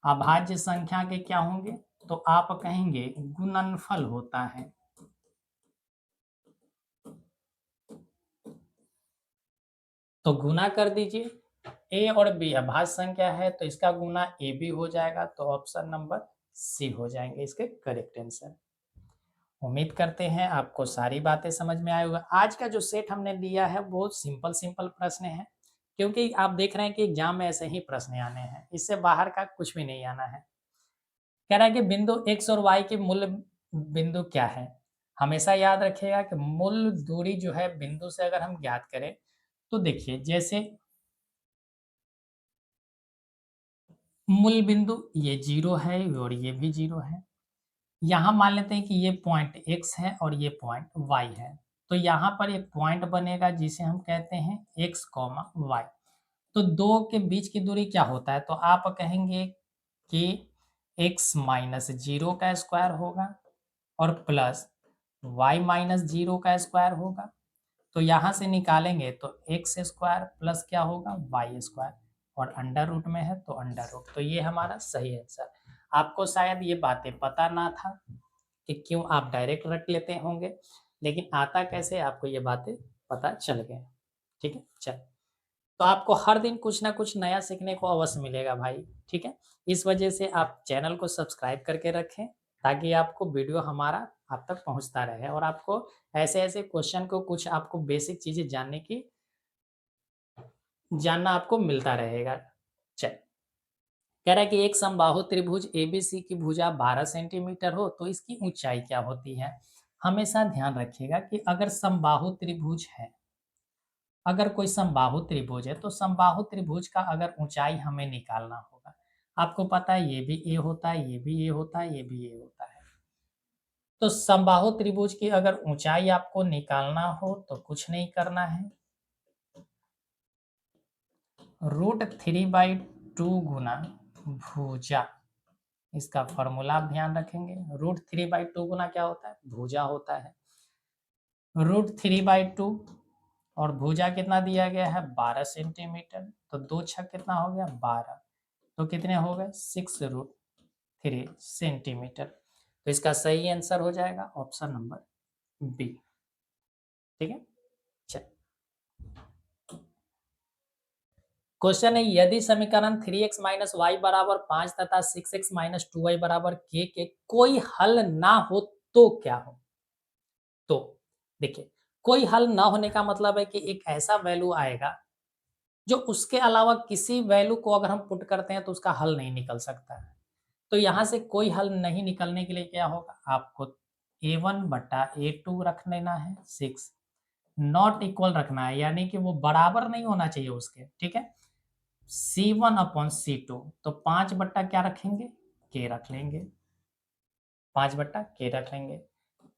अभाज्य संख्या के क्या होंगे, तो आप कहेंगे गुणनफल होता है। तो गुना कर दीजिए, a और b अभाज्य संख्या है तो इसका गुना a भी हो जाएगा, तो ऑप्शन नंबर सी हो जाएंगे इसके करेक्ट आंसर। उम्मीद करते हैं आपको सारी बातें समझ में आए होगा। आज का जो सेट हमने लिया है बहुत सिंपल सिंपल प्रश्न है, क्योंकि आप देख रहे हैं कि एग्जाम में ऐसे ही प्रश्न आने हैं, इससे बाहर का कुछ भी नहीं आना है। कह रहा है कि बिंदु x और y के मूल बिंदु क्या है। हमेशा याद रखिएगा कि मूल दूरी जो है बिंदु से अगर हम ज्ञात करें तो देखिए, जैसे मूल बिंदु ये 0 है और ये भी 0 है। यहाँ मान लेते हैं कि ये पॉइंट x है और ये पॉइंट y है, तो यहाँ पर एक पॉइंट बनेगा जिसे हम कहते हैं x, y। तो दो के बीच की दूरी क्या होता है, तो आप कहेंगे कि x माइनस 0 का स्क्वायर होगा और प्लस y माइनस 0 का स्क्वायर होगा। तो यहाँ से निकालेंगे तो x स्क्वायर प्लस क्या होगा, y स्क्वायर, और अंडर रूट में है तो अंडर रूट। तो ये हमारा सही आंसर। आपको शायद ये बातें पता ना था कि क्यों आप डायरेक्ट रट लेते होंगे, लेकिन आता कैसे आपको ये बातें पता चल गए। ठीक है, चल, तो आपको हर दिन कुछ ना कुछ नया सीखने को अवश्य मिलेगा भाई, ठीक है। इस वजह से आप चैनल को सब्सक्राइब करके रखें ताकि आपको वीडियो हमारा आप तक पहुंचता रहे और आपको ऐसे ऐसे क्वेश्चन को कुछ आपको बेसिक चीजें जानना आपको मिलता रहेगा। चल, कह रहा है कि एक समबाहु त्रिभुज एबीसी की भुजा 12 सेंटीमीटर हो तो इसकी ऊंचाई क्या होती है। हमेशा ध्यान रखिएगा कि अगर समबाहु त्रिभुज है, अगर कोई समबाहु त्रिभुज है तो समबाहु त्रिभुज का अगर ऊंचाई हमें निकालना होगा, आपको पता है ये भी ए होता है, ये भी ए होता है, ये भी ए होता है। तो समबाहु त्रिभुज की अगर ऊंचाई आपको निकालना हो तो कुछ नहीं करना है, √3/2 गुना भुजा, इसका फॉर्मूला आप ध्यान रखेंगे। √3/2 गुना क्या होता है, भुजा होता है। √3/2 और भुजा कितना दिया गया है, 12 सेंटीमीटर, तो 2 छक कितना हो गया, 12, तो कितने हो गए, 6√3 सेंटीमीटर। तो इसका सही आंसर हो जाएगा ऑप्शन नंबर बी। ठीक है, चल, क्वेश्चन है यदि समीकरण 3x माइनस वाई बराबर 5 तथा 6x माइनस 2y बराबर के कोई हल ना हो तो क्या हो। तो देखिए, कोई हल ना होने का मतलब है कि एक ऐसा वैल्यू आएगा जो उसके अलावा किसी वैल्यू को अगर हम पुट करते हैं तो उसका हल नहीं निकल सकता है। तो यहाँ से कोई हल नहीं निकलने के लिए क्या होगा, आपको a1/a2 रख लेना है, 6 नॉट इक्वल रखना है, यानी कि वो बराबर नहीं होना चाहिए उसके, ठीक है। c1/c2, तो 5 क्या रखेंगे, k रख लेंगे, 5/k रख लेंगे।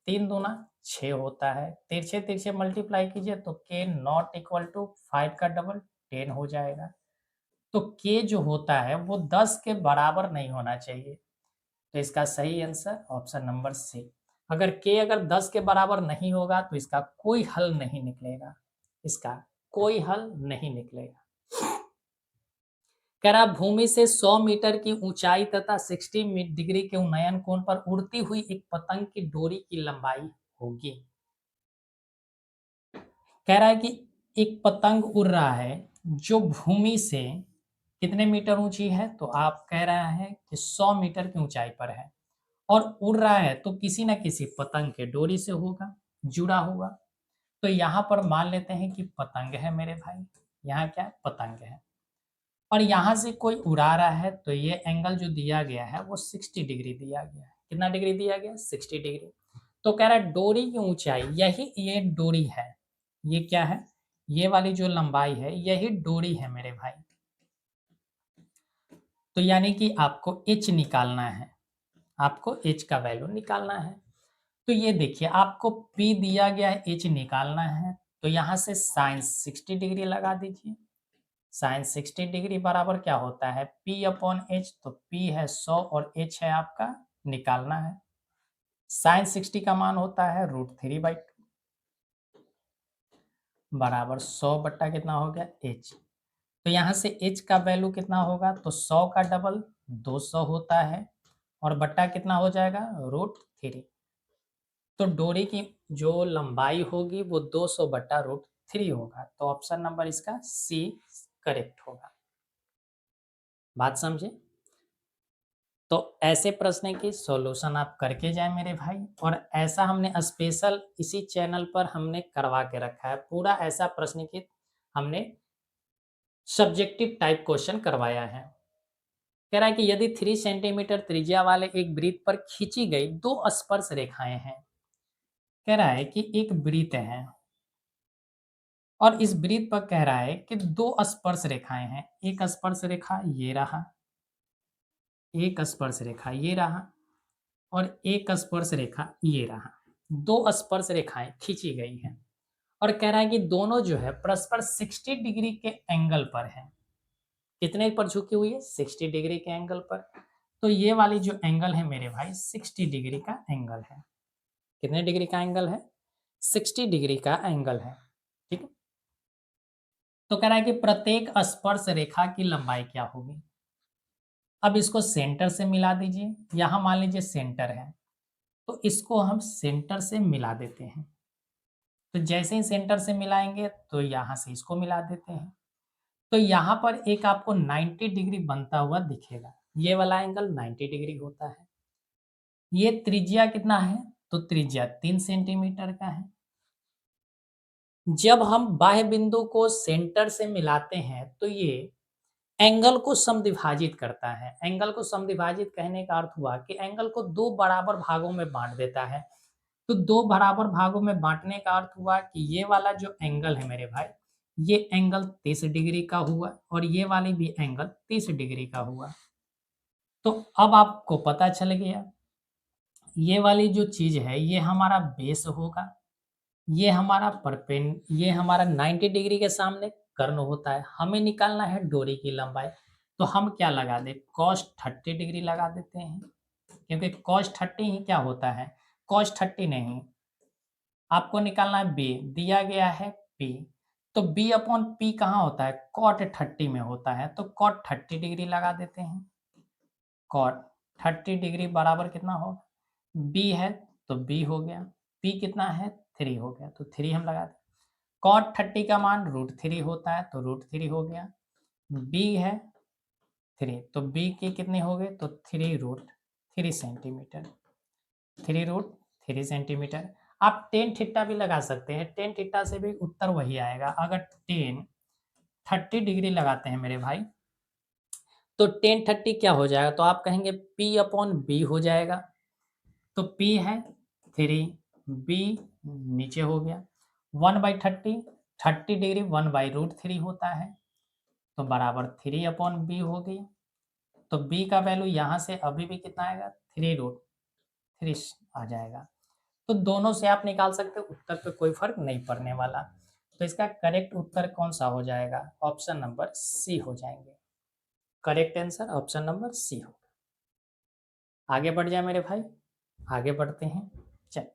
3 दूना 6 होता है, तिरछे तिरछे मल्टीप्लाई कीजिए तो k नॉट इक्वल टू 5 का डबल 10 हो जाएगा। तो k जो होता है वो 10 के बराबर नहीं होना चाहिए, तो इसका सही आंसर ऑप्शन नंबर सी। अगर k अगर 10 के बराबर नहीं होगा तो इसका कोई हल नहीं निकलेगा, इसका कोई हल नहीं निकलेगा। कह रहा भूमि से 100 मीटर की ऊंचाई तथा 60 डिग्री के उन्नयन कोण पर उड़ती हुई एक पतंग की डोरी की लंबाई होगी। कह रहा है कि एक पतंग उड़ रहा है जो भूमि से कितने मीटर ऊंची है, तो आप कह रहा है कि 100 मीटर की ऊंचाई पर है और उड़ रहा है, तो किसी न किसी पतंग के डोरी से होगा, जुड़ा हुआ। तो यहाँ पर मान लेते हैं कि पतंग है मेरे भाई, यहाँ क्या है, पतंग है, और यहाँ से कोई उड़ा रहा है, तो ये एंगल जो दिया गया है वो 60 डिग्री दिया गया है। कितना डिग्री दिया गया, 60 डिग्री। तो कह रहा है डोरी की ऊंचाई, यही ये डोरी है, ये क्या है, ये वाली जो लंबाई है यही डोरी है मेरे भाई। तो यानी कि आपको एच निकालना है, आपको एच का वैल्यू निकालना है। तो ये देखिए आपको पी दिया गया है, एच निकालना है, तो यहाँ से साइन 60 डिग्री लगा दीजिए। साइन 60 डिग्री बराबर क्या होता है, पी अपॉन एच, तो पी है 100 और एच है आपका निकालना है। साइन 60 का मान होता है √3/2 बराबर 100 बट्टा कितना हो गया एच। तो यहाँ से एच का वैल्यू कितना होगा, तो 100 का डबल 200 होता है और बट्टा कितना हो जाएगा √3। तो डोरी की जो लंबाई होगी वो 200 बट्टा √3 होगा। तो ऑप्शन नंबर इसका सी करेक्ट होगा। बात समझे? तो ऐसे प्रश्न की सॉल्यूशन आप करके जाए मेरे भाई, और ऐसा हमने स्पेशल इसी चैनल पर हमने करवा के रखा है पूरा ऐसा प्रश्न की हमने सब्जेक्टिव टाइप क्वेश्चन करवाया है। कह रहा है कि यदि 3 सेंटीमीटर त्रिज्या वाले एक वृत्त पर खींची गई दो स्पर्श रेखाएं हैं। कह रहा है कि एक वृत्त है और इस वृत्त पर कह रहा है कि दो स्पर्श रेखाएं हैं। एक स्पर्श रेखा ये रहा, एक स्पर्श रेखा ये रहा और एक स्पर्श रेखा ये रहा। दो स्पर्श रेखाएं खींची गई हैं और कह रहा है कि दोनों जो है परस्पर 60 डिग्री के एंगल पर है। कितने पर झुकी हुई है, 60 डिग्री के एंगल पर। तो ये वाली जो एंगल है मेरे भाई 60 डिग्री का एंगल है। कितने डिग्री का एंगल है, 60 डिग्री का एंगल है। ठीक है, तो कह रहा है कि प्रत्येक स्पर्श रेखा की लंबाई क्या होगी। अब इसको सेंटर से मिला दीजिए। यहां मान लीजिए सेंटर है, तो इसको हम सेंटर से मिला देते हैं। तो जैसे ही सेंटर से मिलाएंगे तो यहां से इसको मिला देते हैं। तो यहाँ पर एक आपको 90 डिग्री बनता हुआ दिखेगा। ये वाला एंगल 90 डिग्री होता है। ये त्रिज्या कितना है, तो त्रिज्या 3 सेंटीमीटर का है। जब हम बाह्य बिंदु को सेंटर से मिलाते हैं तो ये एंगल को समद्विभाजित करता है। एंगल को समद्विभाजित कहने का अर्थ हुआ कि एंगल को दो बराबर भागों में बांट देता है। तो दो बराबर भागों में बांटने का अर्थ हुआ कि ये वाला जो एंगल है मेरे भाई, ये एंगल 30 डिग्री का हुआ और ये वाली भी एंगल 30 डिग्री का हुआ। तो अब आपको पता चल गया, ये वाली जो चीज है ये हमारा बेस होगा, ये हमारा 90 डिग्री के सामने कर्ण होता है। हमें निकालना है डोरी की लंबाई। तो हम क्या लगा दे, cos 30 डिग्री लगा देते हैं, क्योंकि cos 30 ही क्या होता है, cos 30 नहीं, आपको निकालना है बी, दिया गया है पी। तो बी अपॉन पी कहाँ होता है, cot 30 में होता है। तो cot 30 डिग्री लगा देते हैं। cot 30 डिग्री बराबर कितना होगा, बी है तो बी हो गया, पी कितना है 3 हो गया, तो 3 हम लगा दें। cot 30 का मान √3 होता है तो √3 हो गया। बी है 3, तो बी के कितने हो गए, तो 3 सेंटीमीटर, 3 √3 सेंटीमीटर। आप टेन थीटा भी लगा सकते हैं, टेन थीटा से भी उत्तर वही आएगा। अगर टेन 30 डिग्री लगाते हैं मेरे भाई, तो टेन 30 क्या हो जाएगा, तो आप कहेंगे P अपॉन बी हो जाएगा। तो P है 3, बी नीचे हो गया 1/30, 30 डिग्री 1/√3 होता है, तो बराबर 3 अपॉन बी हो गई। तो बी का वैल्यू यहाँ से अभी भी कितना आएगा, 3√3 आ जाएगा। तो दोनों से आप निकाल सकते हो, उत्तर पे कोई फर्क नहीं पड़ने वाला। तो इसका करेक्ट उत्तर कौन सा हो जाएगा, ऑप्शन नंबर सी हो जाएंगे। Correct answer option number C हो। आगे बढ़ जाए मेरे भाई, आगे बढ़ते हैं। चल,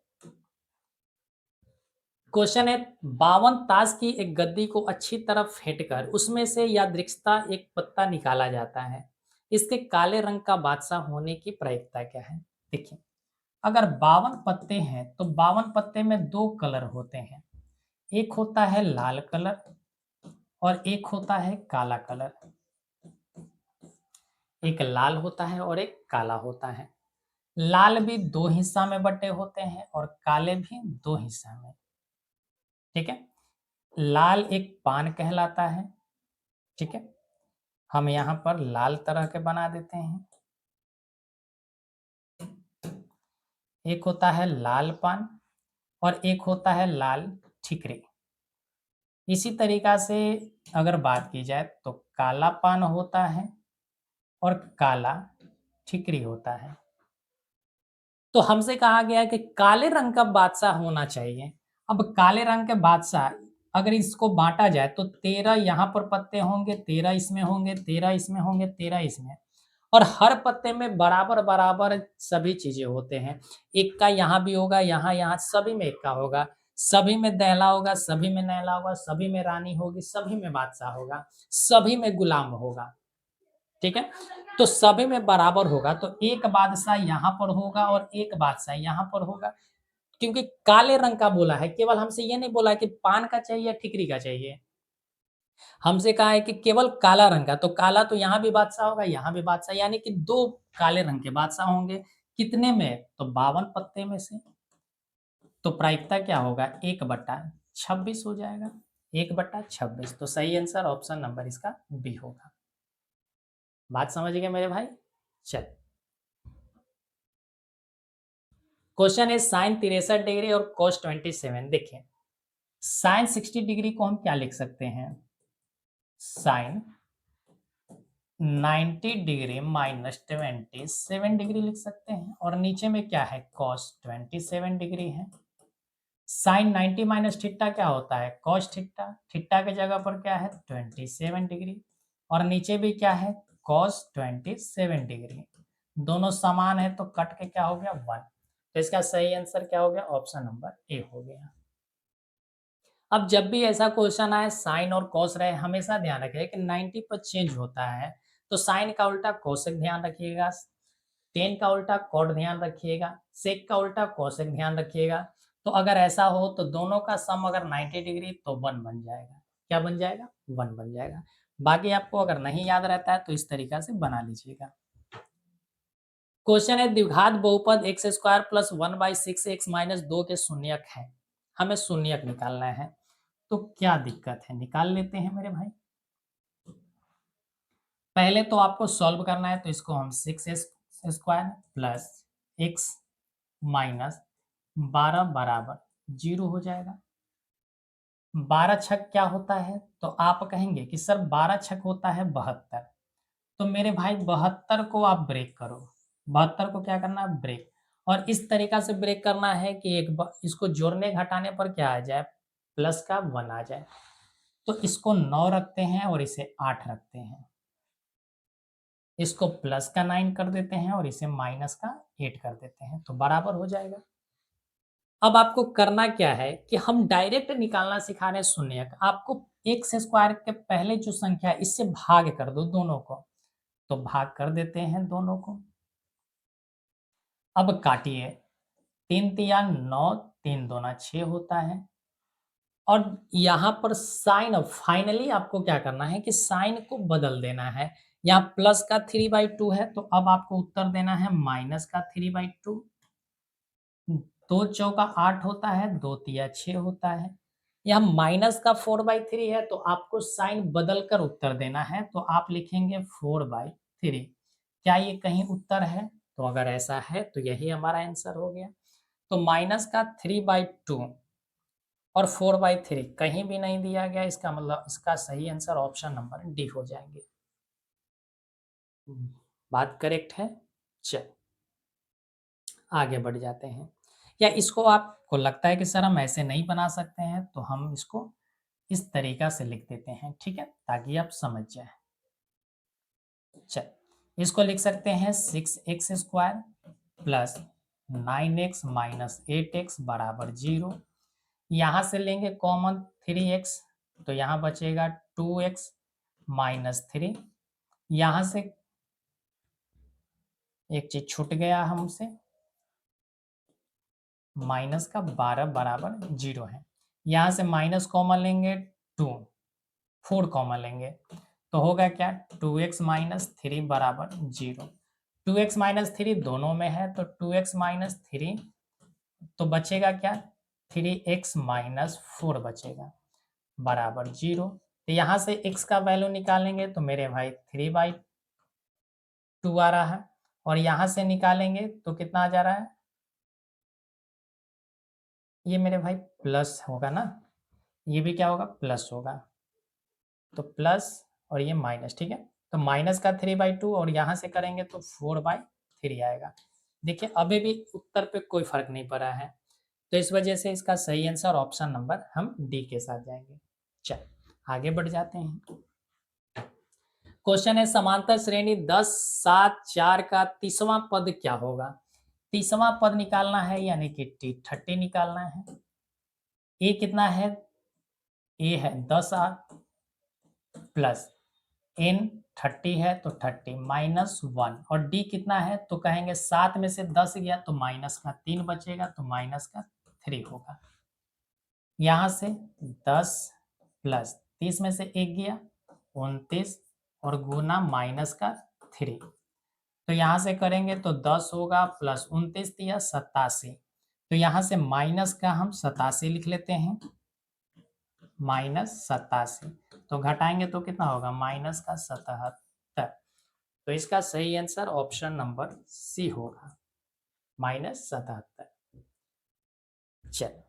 क्वेश्चन है, 52 ताश की एक गद्दी को अच्छी तरह फेंटकर उसमें से यादृच्छता एक पत्ता निकाला जाता है। इसके काले रंग का बादशाह होने की प्रायिकता क्या है। देखिए, अगर 52 पत्ते हैं तो 52 पत्ते में दो कलर होते हैं, एक होता है लाल कलर और एक होता है काला कलर। एक लाल होता है और एक काला होता है। लाल भी दो हिस्सा में बटे होते हैं और काले भी दो हिस्सा में। ठीक है, लाल एक पान कहलाता है। ठीक है, हम यहाँ पर लाल तरह के बना देते हैं। एक होता है लाल पान और एक होता है लाल ठिकरी। इसी तरीका से अगर बात की जाए तो काला पान होता है और काला ठिकरी होता है। तो हमसे कहा गया है कि काले रंग का बादशाह होना चाहिए। अब काले रंग के बादशाह अगर इसको बाँटा जाए तो 13 यहाँ पर पत्ते होंगे, 13 इसमें होंगे, 13 इसमें होंगे, 13 इसमें। और हर पत्ते में बराबर-बराबर सभी चीज़ें होते हैं। एक का यहाँ भी होगा, यहाँ सभी में एक का होगा। सभी में दैला होगा, सभी में नैला होगा, सभी में रानी होगी, सभी में बादशाह होगा, सभी में गुलाम होगा। ठीक है? तो सभी में बराबर होगा, तो एक बादशाह यहाँ पर होगा और एक बादशाह यहाँ पर होगा, क्योंकि काले रंग का बोला है, केवल हमसे ये नहीं बोला है कि पान का चाहिए या ठिकरी का चाहिए। हमसे कहा है कि केवल काला रंग का, तो काला तो यहाँ भी बादशाह होगा, यहाँ भी बादशाह, यानी कि 2 काले रंग के बादशाह होंगे। कितने में? तो 52 पत्ते में से। तो प्रायिकता क्या होगा? 1/26 हो जाएगा। 1/26, तो सही आंसर ऑप्शन नंबर इसका बी होगा। बात समझ गए मेरे भाई? चल, क्वेश्चन है साइन 63 डिग्री और cos 27। देखिए, साइन 60 डिग्री को हम क्या लिख सकते हैं? साइन 90 डिग्री माइनस 27 डिग्री लिख सकते हैं, और नीचे में क्या है? cos 27 डिग्री है। साइन 90 माइनस थीटा क्या होता है? cos theta. थीटा की जगह पर क्या है? 27 डिग्री, और नीचे भी क्या है? cos 27 degree. दोनों समान है तो कट के क्या हो गया? 1। तो इसका सही आंसर क्या हो गया? ऑप्शन नंबर ए हो गया। अब जब भी ऐसा क्वेश्चन आए साइन और कॉस रहे, हमेशा ध्यान रखिएगा कि 90 पर चेंज होता है, तो साइन का उल्टा कोसेक ध्यान रखिएगा, टेन का उल्टा कॉट ध्यान रखिएगा, सेक का उल्टा कोसेक ध्यान रखिएगा। तो अगर ऐसा हो तो दोनों का सम अगर 90 डिग्री तो 1 बन जाएगा। क्या बन जाएगा? 1 बन जाएगा। बाकी आपको अगर नहीं याद रहता है तो इस तरीका से बना लीजिएगा। क्वेश्चन है द्विघात बहुपद x square plus 1/6x minus 2 के शून्यक है। हमें शून्यक निकालना है, तो क्या दिक्कत है? निकाल लेते हैं मेरे भाई। पहले तो आपको सॉल्व करना है, तो इसको हम 6x square plus x minus 12 बराबर 0 हो जाएगा। 12 छक क्या होता है? तो आप कहेंगे कि सर 12 छक होता है 72। तो मेरे भाई 72 को आप ब्रेक करो। 72 को क्या करना है? ब्रेक। और इस तरीका से ब्रेक करना है कि इसको जोड़ने घटाने पर क्या आ जाए? प्लस का 1 आ जाए। तो इसको 9 रखते हैं और इसे 8 रखते हैं। इसको प्लस का 9 कर देते हैं और इसे माइनस का 8 कर देते हैं, तो बराबर हो जाएगा। अब आपको करना क्या है कि हम डायरेक्ट निकालना सिखा रहे हैं शून्यक। आपको एक्स स्क्वायर के पहले जो संख्या है इससे भाग कर दो दोनों को, तो भाग कर देते हैं दोनों को। अब काटिए, 3 तिया 9, 3 दूना 6 होता है। और यहाँ पर साइन, अब फाइनली आपको क्या करना है कि साइन को बदल देना है। यहाँ प्लस का 3/2 है, तो अब आपको उत्तर देना है माइनस का 3/2। 2 चौका 8 होता है, 2 तिया 6 होता है। यहाँ माइनस का 4/3 है, तो आपको साइन बदल कर उत्तर देना है, तो आप लिखेंगे 4/3। क्या ये कहीं उत्तर है? तो अगर ऐसा है तो यही हमारा आंसर हो गया। तो माइनस का 3/2 और 4/3 कहीं भी नहीं दिया गया, इसका मतलब इसका सही आंसर ऑप्शन नंबर डी हो जाएंगे। बात करेक्ट है? चल, आगे बढ़ जाते हैं। या इसको आपको लगता है कि सर हम ऐसे नहीं बना सकते हैं, तो हम इसको इस तरीका से लिख देते हैं, ठीक है, ताकि आप समझ जाए। चल, इसको लिख सकते हैं 6x square plus 9x minus 8x बराबर 0। यहाँ से लेंगे कॉमन 3x, तो यहाँ बचेगा 2x माइनस 3। यहाँ से एक चीज छूट गया हमसे, माइनस का 12 बराबर 0 है। यहाँ से माइनस कॉमन लेंगे 2, 4 कॉमन लेंगे, तो होगा क्या? 2x माइनस 3 बराबर 0। 2x माइनस 3 दोनों में है, तो 2x माइनस 3, तो बचेगा क्या? 3x माइनस 4 बचेगा बराबर 0। तो यहाँ से x का वैल्यू निकालेंगे तो मेरे भाई 3/2 आ रहा है, और यहाँ से निकालेंगे तो कितना आ जा रहा है? ये मेरे भाई प्लस होगा ना, ये भी क्या होगा? प्लस होगा। तो प्लस और ये माइनस, ठीक है। तो माइनस का 3/2 और यहाँ से करेंगे तो 4/3 आएगा। देखिए अभी भी उत्तर पे कोई फर्क नहीं पड़ा है, तो इस वजह से इसका सही आंसर ऑप्शन नंबर हम डी के साथ जाएंगे। चल आगे बढ़ जाते हैं। क्वेश्चन है समांतर श्रेणी 10 7 4 का तीसवां पद क्या होगा। तीसवां पद निकालना है यानी कि T30 निकालना है। ए कितना है, ए है 10 8 प्लस एन 30 है तो 30 -1 और डी कितना है तो कहेंगे 7 में से 10 गया तो माइनस का 3 बचेगा तो माइनस का 3 होगा। यहां से 10 प्लस 30 में से 1 गया 29 और गुना माइनस का 3, तो यहां से करेंगे तो 10 होगा प्लस 29 दिया 87, तो यहां से माइनस का हम 87 लिख लेते हैं, -87, तो घटाएंगे तो कितना होगा माइनस का 77, तो इसका सही आंसर ऑप्शन नंबर सी होगा -77। चल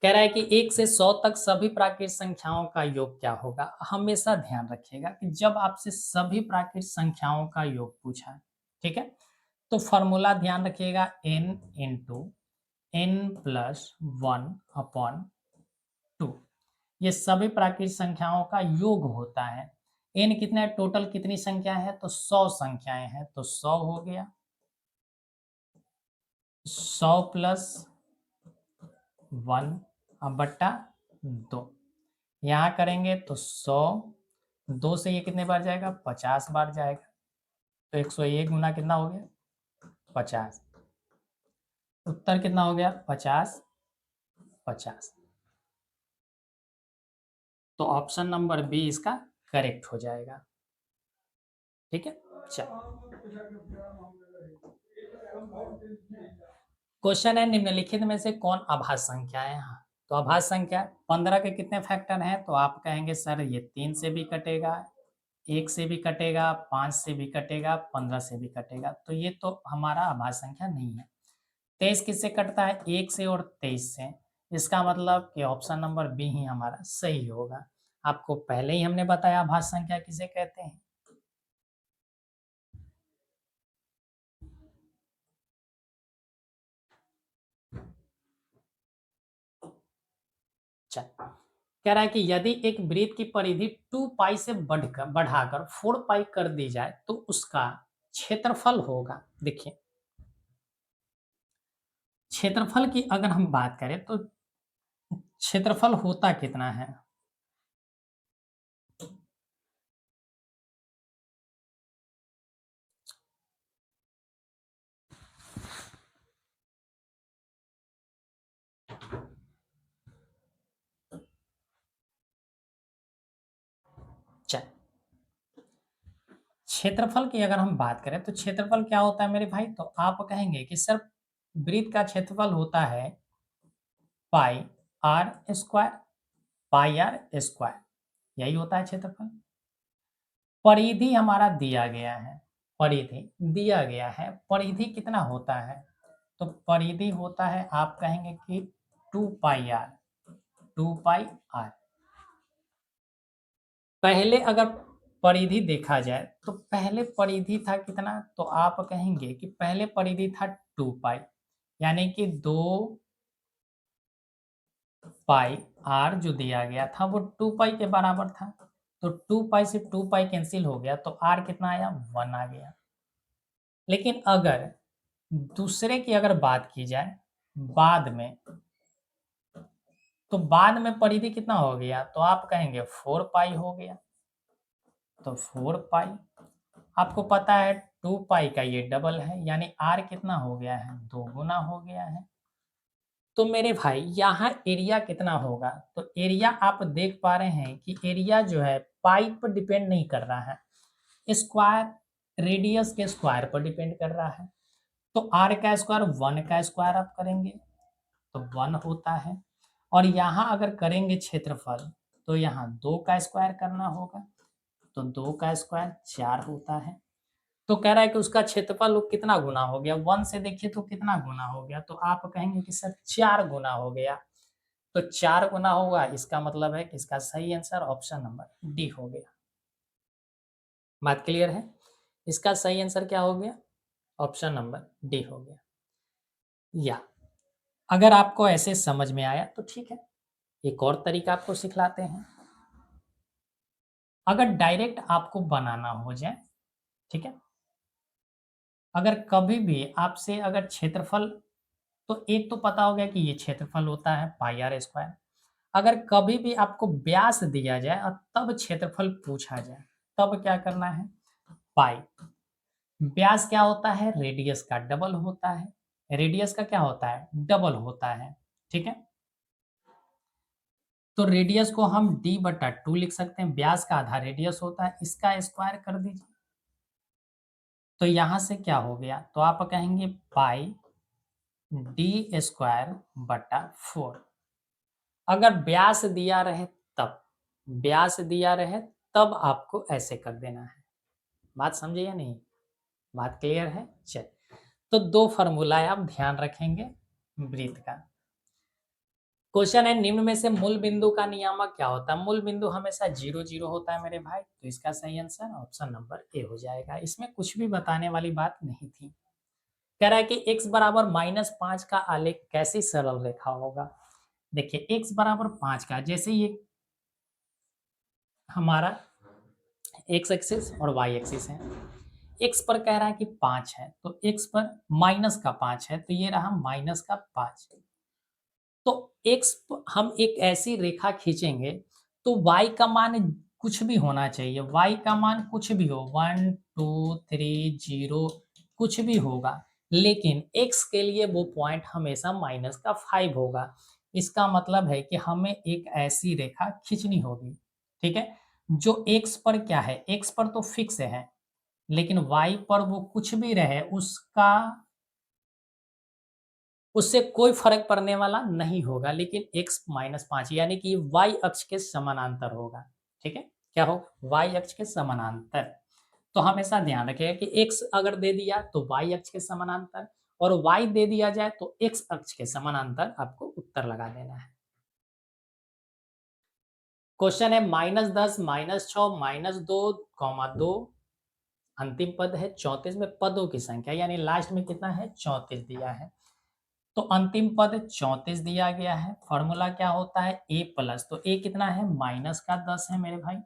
कह रहा है कि 1 से 100 तक सभी प्राकृत संख्याओं का योग क्या होगा। हमेशा ध्यान रखिएगा कि जब आपसे सभी प्राकृत संख्याओं का योग पूछा है, ठीक है, तो फॉर्मूला ध्यान रखिएगा n इंटू n प्लस 1/2, ये सभी प्राकृत संख्याओं का योग होता है। n कितना है, टोटल कितनी संख्या है तो 100 संख्याएं हैं, तो 100 हो गया, 100 प्लस 1 बट्टा 2, यहाँ करेंगे तो 100, 2 से ये कितने बार जाएगा 50 बार जाएगा, तो 101 गुना कितना हो गया 50, उत्तर कितना हो गया 50 50, तो ऑप्शन नंबर बी इसका करेक्ट हो जाएगा। ठीक है, चलो क्वेश्चन है निम्नलिखित में से कौन अभाज्य संख्या है। तो अभाज्य संख्या 15 के कितने फैक्टर हैं, तो आप कहेंगे सर ये 3 से भी कटेगा, 1 से भी कटेगा, 5 से भी कटेगा, 15 से भी कटेगा, तो ये तो हमारा अभाज्य संख्या नहीं है। 23 किससे कटता है, 1 से और 23 से, इसका मतलब कि ऑप्शन नंबर बी ही हमारा सही होगा। आपको पहले ही हमने बताया अभाज्य संख्या किसे कहते हैं। चल कह रहा है कि यदि एक वृत्त की परिधि 2 पाई से बढ़ाकर 4 पाई कर दी जाए तो उसका क्षेत्रफल होगा। देखिए क्षेत्रफल की अगर हम बात करें तो क्षेत्रफल होता कितना है, चल क्षेत्रफल की अगर हम बात करें तो क्षेत्रफल क्या होता है मेरे भाई, तो आप कहेंगे कि सर वृत्त का क्षेत्रफल होता है pi are square, pi are square, यही होता है क्षेत्रफल। परिधि हमारा दिया गया है, परिधि दिया गया है, परिधि कितना होता है, तो परिधि होता है आप कहेंगे कि 2 पाई आर, 2 पाई आर। पहले अगर परिधि देखा जाए तो पहले परिधि था कितना, तो आप कहेंगे कि पहले परिधि था 2 पाई, यानी कि 2 पाई आर जो दिया गया था वो 2 पाई के बराबर था, तो 2 पाई से 2 पाई कैंसिल हो गया तो आर कितना आया 1 आ गया। लेकिन अगर दूसरे की अगर बात की जाए बाद में, तो बाद में परिधि कितना हो गया, तो आप कहेंगे 4 पाई हो गया, तो 4 पाई, आपको पता है 2 पाई का ये डबल है, यानी आर कितना हो गया है 2 गुना हो गया है। तो मेरे भाई यहाँ एरिया कितना होगा, तो एरिया आप देख पा रहे हैं कि एरिया जो है पाई पर डिपेंड नहीं कर रहा है, स्क्वायर रेडियस के स्क्वायर पर डिपेंड कर रहा है। तो आर का स्क्वायर 1 का स्क्वायर आप करेंगे तो 1 होता है, और यहाँ अगर करेंगे क्षेत्रफल तो यहाँ 2 का स्क्वायर करना होगा, तो 2 का स्क्वायर 4 होता है। तो कह रहा है कि उसका क्षेत्रफल कितना गुना हो गया, 1 से देखिए तो कितना गुना हो गया, तो आप कहेंगे कि सर 4 गुना हो गया, तो 4 गुना होगा, इसका मतलब है कि इसका सही आंसर ऑप्शन नंबर डी हो गया। बात क्लियर है। इसका सही आंसर क्या हो गया? ऑप्शन नंबर डी हो गया। या अगर आपको ऐसे समझ में आया तो ठीक है, एक और तरीका आपको सिखलाते हैं। अगर डायरेक्ट आपको बनाना हो जाए, ठीक है, अगर कभी भी आपसे अगर क्षेत्रफल, तो एक तो पता हो गया कि ये क्षेत्रफल होता है पाई आर स्क्वायर। अगर कभी भी आपको व्यास दिया जाए और तब क्षेत्रफल पूछा जाए, तब क्या करना है? पाई। व्यास क्या होता है? रेडियस का डबल होता है। रेडियस का क्या होता है? डबल होता है। ठीक है, तो रेडियस को हम d बटा टू लिख सकते हैं, व्यास का आधा रेडियस होता है, इसका स्क्वायर कर दीजिए। तो यहां से क्या हो गया? तो आप कहेंगे पाई डी स्क्वायर बटा 4। अगर व्यास दिया रहे तब, व्यास दिया रहे तब आपको ऐसे कर देना है। बात समझे या नहीं? बात क्लियर है? चल, तो दो फॉर्मूला आप ध्यान रखेंगे वृत्त का। क्वेश्चन है, निम्न में से मूल बिंदु का नियामक क्या होता है? मूल बिंदु हमेशा 0 0 होता है मेरे भाई, तो इसका सही आंसर ऑप्शन नंबर ए हो जाएगा। इसमें कुछ भी बताने वाली बात नहीं थी। कह रहा है कि x बराबर -5 का आलेख कैसी सरल रेखा होगा? देखिए x बराबर 5 का, जैसे ये हमारा x एक्सिस और y एक्सिस है। x पर कह रहा है कि 5 है, तो x पर माइनस का 5 है, तो ये रहा माइनस का 5। तो x हम एक ऐसी रेखा खींचेंगे तो y का मान कुछ भी होना चाहिए, y का मान कुछ भी हो, 1 2 3 0 कुछ भी होगा, लेकिन x के लिए वो पॉइंट हमेशा माइनस का 5 होगा। इसका मतलब है कि हमें एक ऐसी रेखा खींचनी होगी, ठीक है, जो x पर क्या है, x पर तो फिक्स है, लेकिन y पर वो कुछ भी रहे उसका, उससे कोई फर्क पड़ने वाला नहीं होगा, लेकिन x -5 यानी कि y अक्ष के समानांतर होगा। ठीक है, क्या हो? y अक्ष के समानांतर। तो हमेशा ध्यान रखिएगा कि x अगर दे दिया तो y अक्ष के समानांतर, और y दे दिया जाए तो x अक्ष के समानांतर आपको उत्तर लगा देना है। क्वेश्चन है -10 -6 -2, 2 अंतिम पद है, 34 में पदों की संख्या यानी लास्ट में कितना है? 34 दिया है। तो अंतिम पद 34 दिया गया है। फॉर्मूला क्या होता है? a प्लस, तो a कितना है? -10 है मेरे भाई,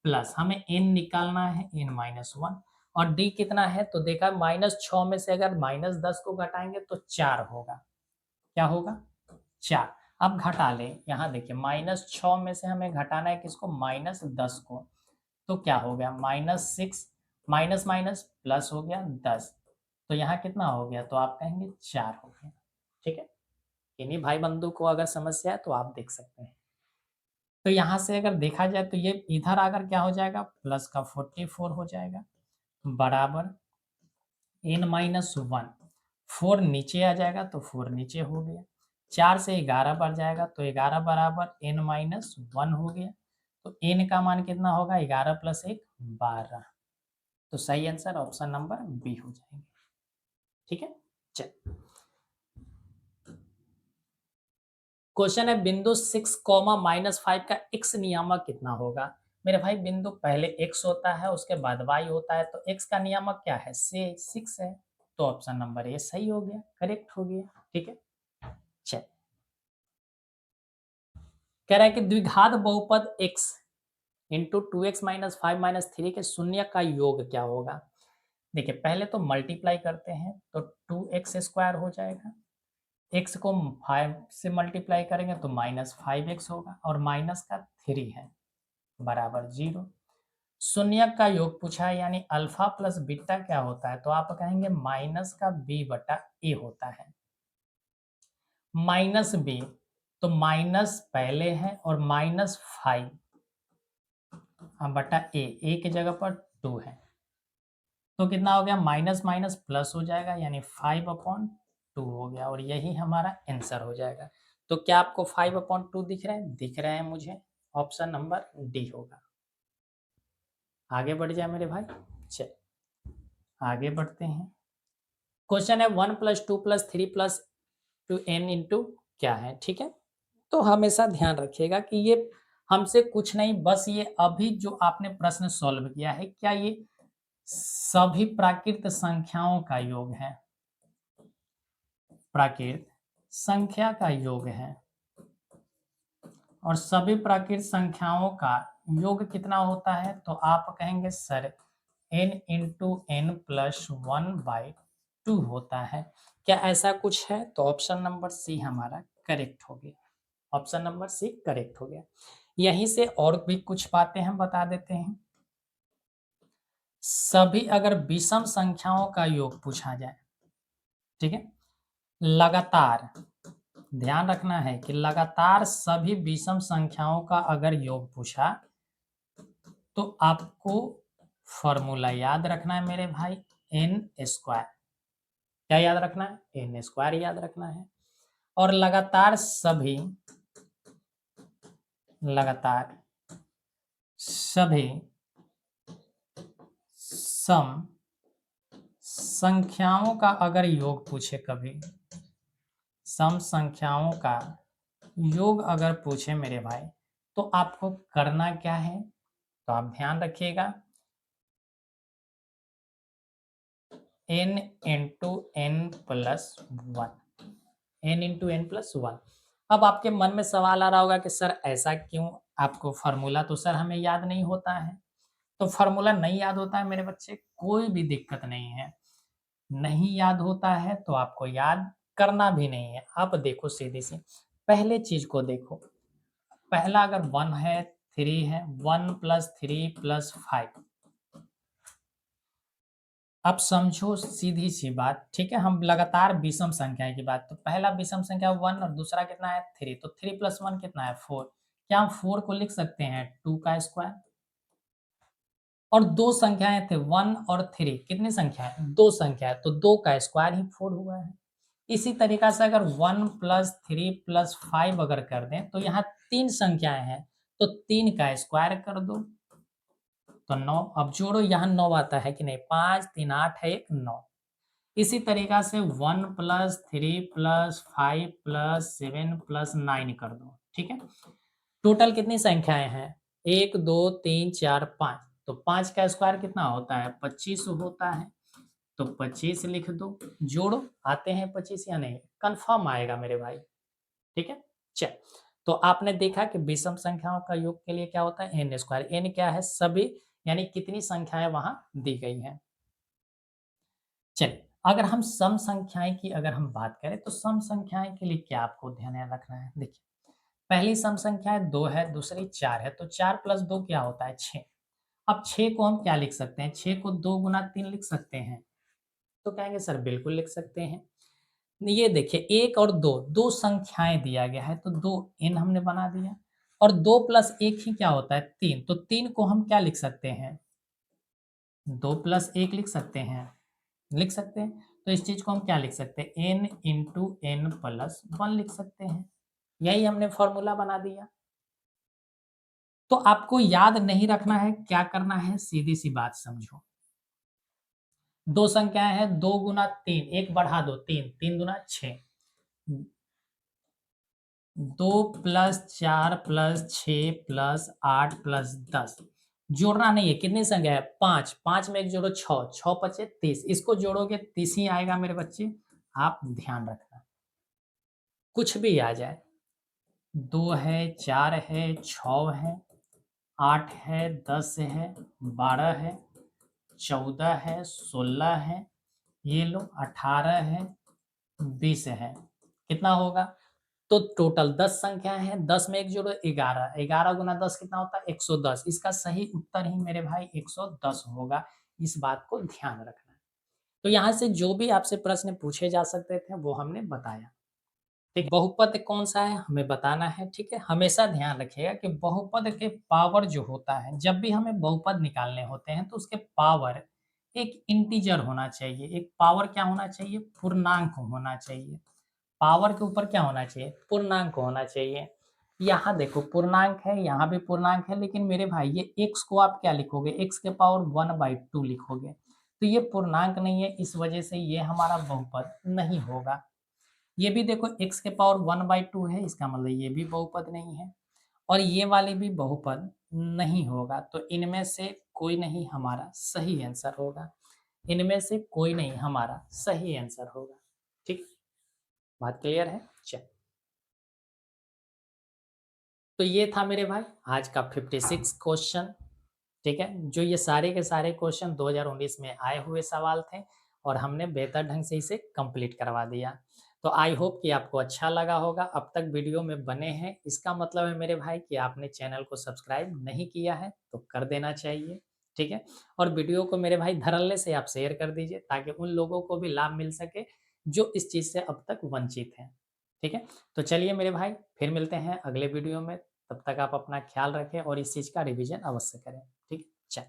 प्लस हमें n निकालना है n-1, और d कितना है? तो देखा -6 में से अगर -10 को घटाएंगे तो 4 होगा। क्या होगा? 4। अब घटा लें, यहाँ देखिए -6 में से हमें घटाना है किसको? -10 को। तो क्या हो गया? -6, माइनस माइनस प्लस हो गया 10, तो यहाँ कितना हो गया? तो आप कहेंगे 4 हो गया। ठीक है, इन्हीं भाई बंधु को अगर समस्या है तो आप देख सकते हैं। तो यहाँ से अगर देखा जाए तो ये इधर आकर क्या हो जाएगा? प्लस का 44 हो जाएगा, बराबर n-1, 4 नीचे आ जाएगा तो 4 नीचे हो गया, 4 से 11 बढ़ जाएगा तो 11 बराबर n-1 हो गया। तो n का मान कितना होगा? 11 प्लस 1 12। तो सही आंसर ऑप्शन नंबर बी हो जाएंगे। ठीक है, चल, क्वेश्चन है, बिंदु 6, -5 का x नियामक कितना होगा? मेरे भाई बिंदु पहले x होता है, उसके बाद y होता है, तो x का नियामक क्या है? से 6 है, तो ऑप्शन नंबर ए सही हो गया, करेक्ट हो गया। ठीक है, चल, कह रहा है कि द्विघात बहुपद x इंटू 2x - 5 - 3 के शून्य का योग क्या होगा? देखिए पहले तो मल्टीप्लाई करते हैं, तो 2x² हो जाएगा, x को 5 से मल्टीप्लाई करेंगे तो -5x होगा, और माइनस का 3 है, बराबर 0। शून्य का योग पूछा है, यानी अल्फा प्लस बीटा क्या होता है? तो आप कहेंगे माइनस का b बटा ए होता है, माइनस b, तो माइनस पहले है और -5 बटा ए की जगह पर 2 है, तो कितना हो गया? माइनस माइनस प्लस हो जाएगा, यानी 5/2 हो गया, और यही हमारा आंसर हो जाएगा। तो क्या आपको 5/2 दिख रहा है? दिख रहे हैं मुझे, ऑप्शन नंबर डी होगा। आगे बढ़ जाए मेरे भाई, चल आगे बढ़ते हैं। क्वेश्चन है, 1+2+3+2n इंटू क्या है? ठीक है, तो हमेशा ध्यान रखिएगा कि ये हमसे कुछ नहीं, बस ये अभी जो आपने प्रश्न सॉल्व किया है, क्या ये सभी प्राकृत संख्याओं का योग है, प्राकृत संख्या का योग है, और सभी प्राकृत संख्याओं का योग कितना होता है? तो आप कहेंगे sir n into N plus 1/2 होता है। क्या ऐसा कुछ है? तो ऑप्शन नंबर सी हमारा करेक्ट हो गया, ऑप्शन नंबर सी करेक्ट हो गया। यहीं से और भी कुछ बातें हम बता देते हैं। सभी अगर विषम संख्याओं का योग पूछा जाए, ठीक है, लगातार ध्यान रखना है कि लगातार सभी विषम संख्याओं का अगर योग पूछा तो आपको फॉर्मूला याद रखना है मेरे भाई, एन स्क्वायर। क्या याद रखना है? एन स्क्वायर याद रखना है। और लगातार सभी सम संख्याओं का अगर योग पूछे, कभी सम संख्याओं का योग अगर पूछे मेरे भाई, तो आपको करना क्या है? तो आप ध्यान रखिएगा, n into N plus 1, n into N plus 1। अब आपके मन में सवाल आ रहा होगा कि सर ऐसा क्यों? आपको फार्मूला तो सर हमें याद नहीं होता है। तो फार्मूला नहीं याद होता है मेरे बच्चे, कोई भी दिक्कत नहीं है। नहीं याद होता है तो आपको याद करना भी नहीं है। आप देखो सीधी सी पहले चीज को देखो, पहला अगर 1 है 3 है, 1 प्लस 3 प्लस 5। अब समझो सीधी सी बात, ठीक है, हम लगातार विषम संख्या की बात, तो पहला विषम संख्या 1 और दूसरा कितना है 3, तो 3 प्लस 1 कितना है 4। क्या हम 4 को लिख सकते हैं 2 का स्क्वायर? और दो संख्याएं थे 1 और 3, कितनी संख्या है? दो संख्या है, तो 2 का स्क्वायर ही 4 हुआ है। इसी तरीका से अगर 1 प्लस 3 प्लस 5 अगर कर दें तो यहाँ 3 संख्याएं हैं, तो 3 का स्क्वायर कर दो तो 9। अब जोड़ो, यहाँ 9 आता है कि नहीं? 5 3 8 है 1 9। इसी तरीका से 1 प्लस 3 प्लस 5 प्लस 7 प्लस 9 कर दो, ठीक है। टोटल कितनी संख्याएं हैं? 1 2 3 4 5, तो 5 का स्क्वायर कितना होता है? 25 होता है, तो 25 लिख दो। जोड़ो, आते हैं 25 या नहीं? कंफर्म आएगा मेरे भाई, ठीक है। चल, तो आपने देखा कि विषम संख्याओं का योग के लिए क्या होता है? N square. एन क्या है? सभी, यानी कितनी संख्याएं वहां दी गई हैं। चलिए, अगर हम सम संख्याएं की अगर हम बात करें तो सम संख्याएं के लिए क्या आपको ध्यान रखना है? देखिए, पहली सम संख्या 2 है, दूसरी 4 है, तो 4 प्लस 2 क्या होता है? 6। अब 6 को हम क्या लिख सकते हैं? 6 को 2 गुना 3 लिख सकते हैं? तो कहेंगे सर बिल्कुल लिख सकते हैं। ये देखिए, 1 और 2, दो संख्याएं दिया गया है, तो 2 n हमने बना दिया, और 2 प्लस 1 ही क्या होता है? 3, तो 3 को हम क्या लिख सकते हैं? 2 प्लस 1 लिख सकते हैं, लिख सकते हैं। तो इस चीज को हम क्या लिख सकते हैं? n इंटू एन प्लस 1 लिख सकते हैं। यही हमने फॉर्मूला बना दिया। तो आपको याद नहीं रखना है, क्या करना है? सीधी सी बात समझो, दो संख्याएं हैं, 2 गुना 3, एक बढ़ा दो 3, 3 गुना 6, 2 प्लस 4 प्लस 6 प्लस 8 प्लस 10। जोड़ना नहीं है, कितनी संख्या है? 5, 5 में एक जोड़ो 6, 6 पचे 30, इसको जोड़ोगे 30 ही आएगा मेरे बच्चे। आप ध्यान रखना, कुछ भी आ जाए, 2 है 4 है 6 है 8 है 10 है 12 है 14 है 16 है, ये लो 18 है 20 है, कितना होगा? तो टोटल 10 संख्या है, 10 में एक जोड़ो 11, 11 गुना 10 कितना होता है? 110। इसका सही उत्तर ही मेरे भाई 110 होगा। इस बात को ध्यान रखना है। तो यहाँ से जो भी आपसे प्रश्न पूछे जा सकते थे वो हमने बताया, ठीक। बहुपद कौन सा है हमें बताना है, ठीक है। हमेशा ध्यान रखिएगा कि बहुपद के पावर जो होता है, जब भी हमें बहुपद निकालने होते हैं तो उसके पावर एक इंटीजर होना चाहिए। एक पावर क्या होना चाहिए? पूर्णांक होना चाहिए। पावर के ऊपर क्या होना चाहिए? पूर्णांक होना चाहिए। यहाँ देखो पूर्णांक है, यहाँ भी पूर्णांक है, लेकिन मेरे भाई ये x को आप क्या लिखोगे? x के पावर 1/2 लिखोगे, तो ये पूर्णांक नहीं है, इस वजह से ये हमारा बहुपद नहीं होगा। ये भी देखो x के पावर 1/2 है, इसका मतलब ये भी बहुपद नहीं है, और ये वाले भी बहुपद नहीं होगा। तो इनमें से कोई नहीं हमारा सही आंसर होगा। इनमें से कोई नहीं हमारा सही आंसर होगा। ठीक, बात क्लियर है? चल, तो ये था मेरे भाई आज का 56 क्वेश्चन। ठीक है, जो ये सारे के सारे क्वेश्चन 2019 में आए हुए सवाल थे और हमने बेहतर ढंग से इसे कंप्लीट करवा दिया। तो आई होप कि आपको अच्छा लगा होगा। अब तक वीडियो में बने हैं, इसका मतलब है मेरे भाई कि आपने चैनल को सब्सक्राइब नहीं किया है तो कर देना चाहिए। ठीक है, और वीडियो को मेरे भाई धड़ल्ले से आप शेयर कर दीजिए ताकि उन लोगों को भी लाभ मिल सके जो इस चीज़ से अब तक वंचित हैं। ठीक है, तो चलिए मेरे भाई फिर मिलते हैं अगले वीडियो में। तब तक आप अपना ख्याल रखें और इस चीज़ का रिवीजन अवश्य करें। ठीक है, चल।